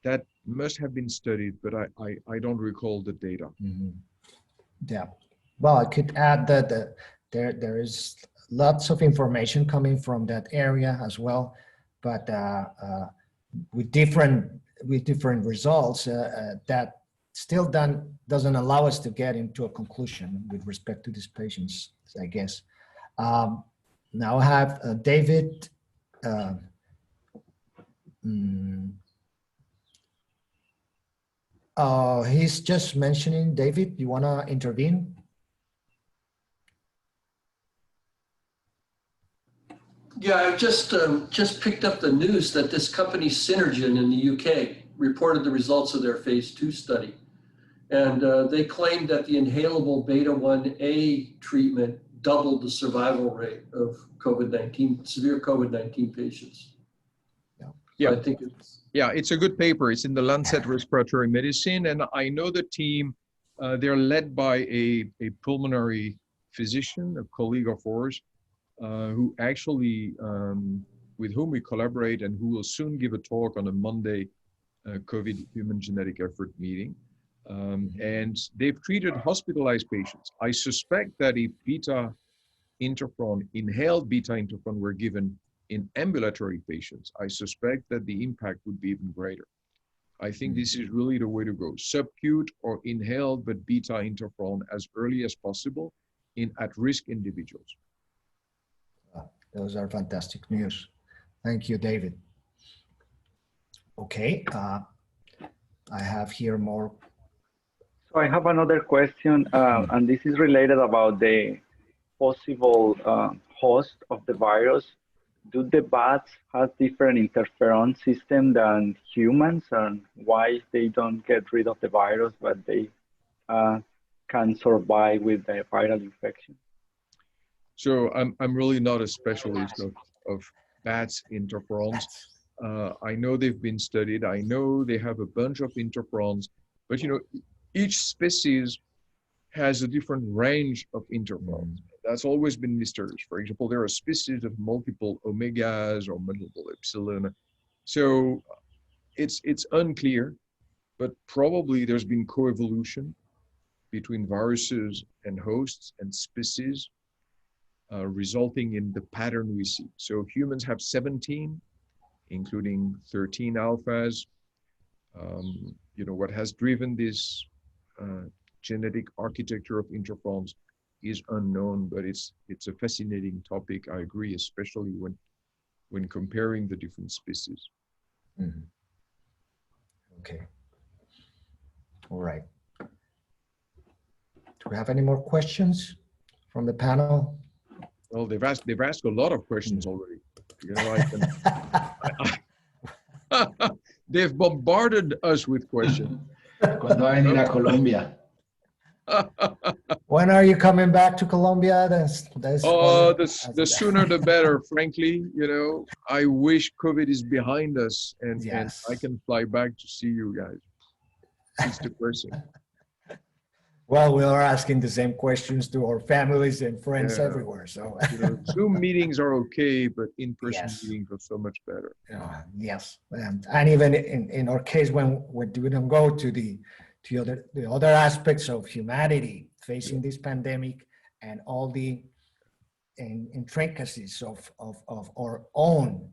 that must have been studied, but I don't recall the data. Yeah, well, I could add that there is lots of information coming from that area as well, but with different results that still doesn't allow us to get into a conclusion with respect to these patients, I guess. Now I have David. He's just mentioning, David, you want to intervene? Yeah, I've just picked up the news that this company Synergen in the UK reported the results of their phase 2 study. And they claimed that the inhalable beta-1A treatment doubled the survival rate of COVID-19, severe COVID-19 patients. Yeah, I think it's a good paper. It's in the Lancet Respiratory Medicine, and I know the team. They're led by a pulmonary physician, a colleague of ours, who actually, with whom we collaborate and who will soon give a talk on a Monday COVID Human Genetic Effort meeting. And they've treated hospitalized patients. I suspect that if inhaled beta interferon were given in ambulatory patients, I suspect that the impact would be even greater. I think this is really the way to go. Subcute or inhaled, but beta interferon as early as possible in at-risk individuals. Those are fantastic news. Thank you, David. Okay, I have here more. So I have another question, and this is related about the possible host of the virus. Do the bats have different interferon system than humans, and why they don't get rid of the virus, but they can survive with the viral infection? So I'm really not a specialist of bats interferons. I know they've been studied. I know they have a bunch of interferons, but you know, each species has a different range of interferons. That's always been mysterious. For example, there are species of multiple omegas or multiple epsilon. So it's unclear, but probably there's been coevolution between viruses and hosts and species, resulting in the pattern we see. So humans have 17, including 13 alphas. You know, what has driven this genetic architecture of interferons is unknown, but it's a fascinating topic. I agree, especially when comparing the different species. Mm-hmm. Okay. All right. Do we have any more questions from the panel? Well, they've asked a lot of questions already. You know, they've bombarded us with questions. ¿Cuándo va a venir a Colombia? When are you coming back to Colombia? The sooner the better, frankly. You know, I wish COVID is behind us and I can fly back to see you guys. It's depressing. Well, we are asking the same questions to our families and friends everywhere. So, you know, Zoom meetings are okay, but in-person meetings are so much better. Yes, and even in our case, when we don't go to the other aspects of humanity facing this pandemic and all the intricacies of our own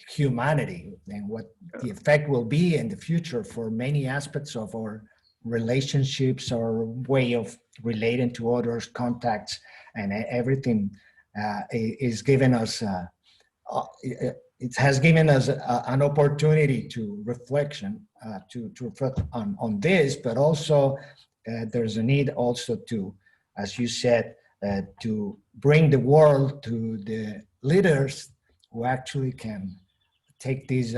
humanity and what the effect will be in the future for many aspects of our relationships or way of relating to others, contacts, and everything is giving us, it has given us an opportunity to reflection, to reflect on this, but also there's a need also to, as you said, to bring the world to the leaders who actually can take these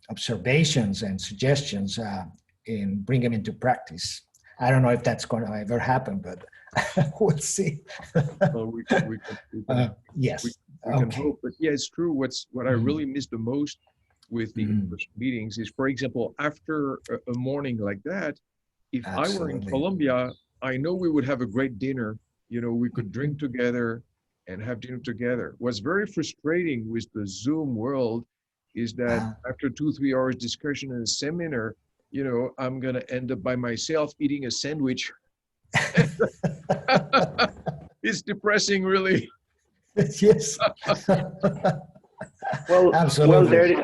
observations and suggestions and bring them into practice. I don't know if that's going to ever happen, but we'll see. Well, we can hope. But yeah, it's true. What I really miss the most with the in-person meetings is, for example, after a morning like that, if I were in Colombia, I know we would have a great dinner. You know, we could drink together and have dinner together. What's very frustrating with the Zoom world is that after 2-3 hours discussion and a seminar, you know, I'm going to end up by myself eating a sandwich. It's depressing, really. Yes. Well, absolutely.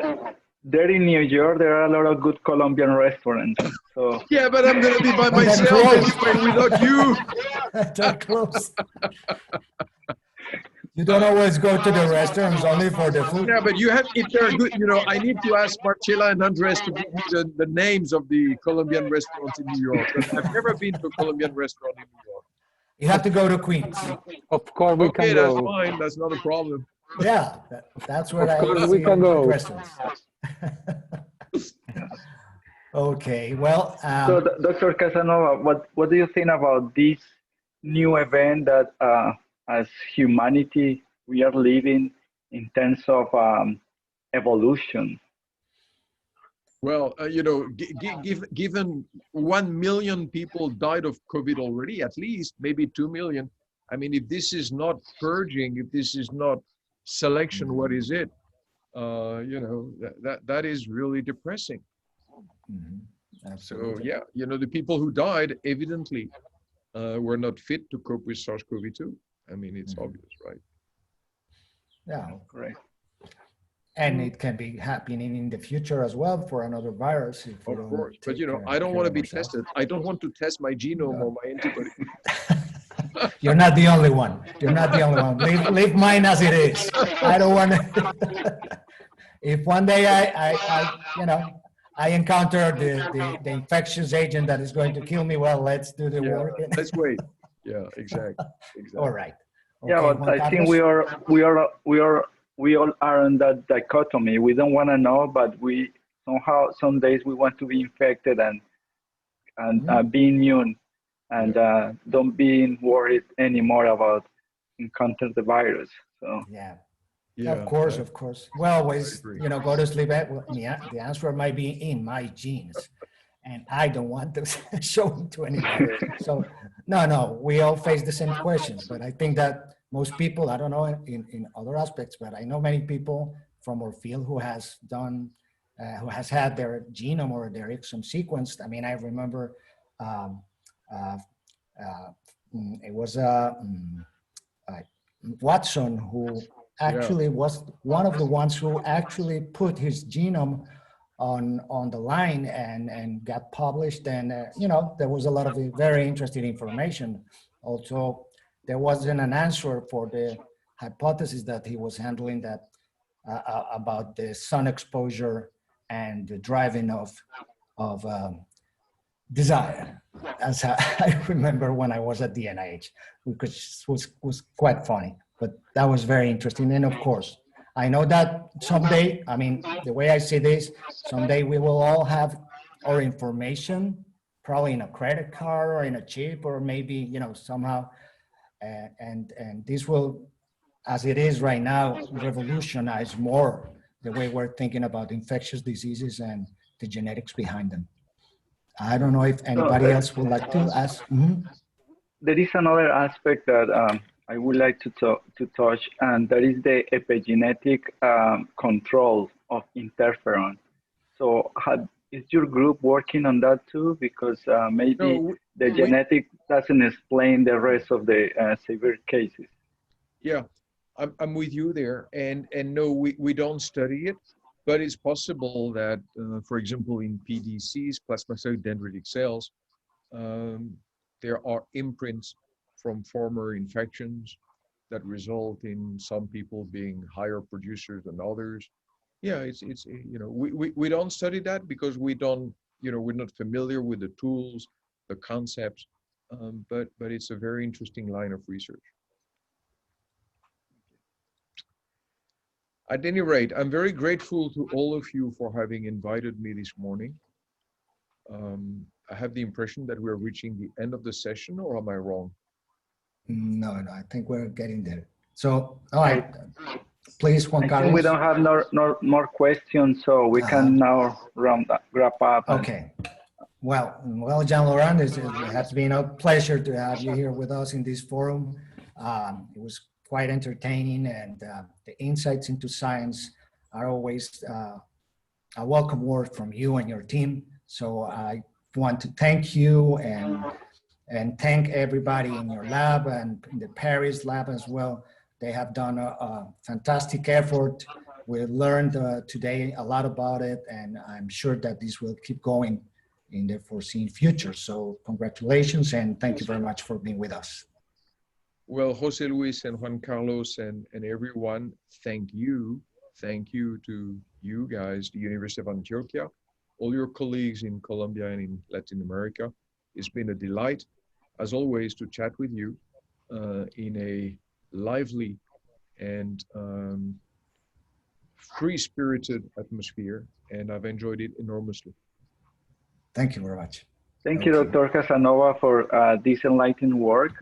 There in New York, there are a lot of good Colombian restaurants. So. Yeah, but I'm going to be by myself anyway without you. They're close. You don't always go to the restaurants only for the food. Yeah, but you have, if they're good, you know, I need to ask Marcela and Andres to give me the names of the Colombian restaurants in New York. I've never been to a Colombian restaurant in New York. You have to go to Queens. Of course we can go. Okay, that's fine. That's not a problem. Yeah, that's where we can go. Restaurants. Okay, well. So, Dr. Casanova, what do you think about this new event that as humanity we are living in terms of evolution? Well, you know, given 1 million people died of COVID already, at least maybe 2 million. I mean, if this is not purging, if this is not selection, what is it? You know, that is really depressing. Absolutely. So yeah, you know, the people who died evidently were not fit to cope with SARS-CoV-2. I mean, it's obvious, right? Yeah, great. And it can be happening in the future as well for another virus. Of course, but you know, I don't want to be tested. I don't want to test my genome or my antibody. You're not the only one. You're not the only one. Leave mine as it is. I don't want to. If one day I encounter the infectious agent that is going to kill me, well, let's do the work. Let's wait. Yeah, exactly. All right. Okay, yeah, but I think we all are in that dichotomy. We don't want to know, but we somehow some days we want to be infected and be immune and don't be worried anymore about encountering the virus. So yeah, Yeah, of course. We always, go to sleep at, well, the answer might be in my genes, and I don't want to show it to anybody. So, no, we all face the same questions, but I think that most people, I don't know in other aspects, but I know many people from our field who has done, who has had their genome or their exome sequenced. I mean, I remember it was Watson who actually was one of the ones who actually put his genome on the line and got published. And, there was a lot of very interesting information. Also, there wasn't an answer for the hypothesis that he was handling that about the sun exposure and the driving of desire, as I remember when I was at the NIH, which was quite funny, but that was very interesting. And of course, I know that someday, I mean, the way I see this, someday we will all have our information, probably in a credit card or in a chip, or maybe, somehow, and this will, as it is right now, revolutionize more the way we're thinking about infectious diseases and the genetics behind them. I don't know if anybody else would like to ask. Mm-hmm. There is another aspect that I would like to touch, and that is the epigenetic control of interferon. So is your group working on that too? Because maybe the genetic doesn't explain the rest of the severe cases. Yeah, I'm with you there. And no, we don't study it, but it's possible that, for example, in PDCs, plasmacytoid dendritic cells, there are imprints from former infections that result in some people being higher producers than others. Yeah, it's we don't study that because we don't, we're not familiar with the tools, the concepts, but it's a very interesting line of research. At any rate, I'm very grateful to all of you for having invited me this morning. I have the impression that we're reaching the end of the session, or am I wrong? No, I think we're getting there. So, all right, please, Juan Carlos. We don't have no more questions, so we can now wrap up. Okay. Well, Jean-Laurent, it has been a pleasure to have you here with us in this forum. It was quite entertaining, and the insights into science are always a welcome word from you and your team. So I want to thank you and thank everybody in your lab and in the Paris lab as well. They have done a fantastic effort. We learned today a lot about it, and I'm sure that this will keep going in the foreseen future. So congratulations, and thank you very much for being with us. Well, Jose Luis and Juan Carlos and everyone, thank you. Thank you to you guys, the University of Antioquia, all your colleagues in Colombia and in Latin America. It's been a delight, as always, to chat with you in a lively and free-spirited atmosphere, and I've enjoyed it enormously. Thank you very much. Thank you, Dr. Casanova, for this enlightening work,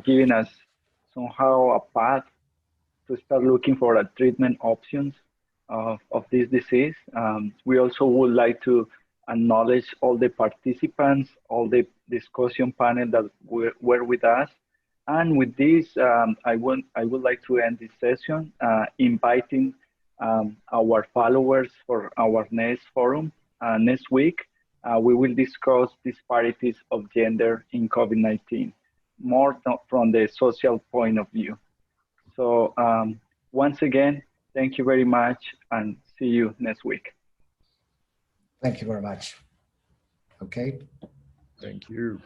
giving us somehow a path to start looking for treatment options of this disease. We also would like to acknowledge all the participants, all the discussion panel that were with us. And with this, I would like to end this session, inviting our followers for our next forum. Next week, we will discuss disparities of gender in COVID-19, more from the social point of view. So once again, thank you very much, and see you next week. Thank you very much. Okay. Thank you.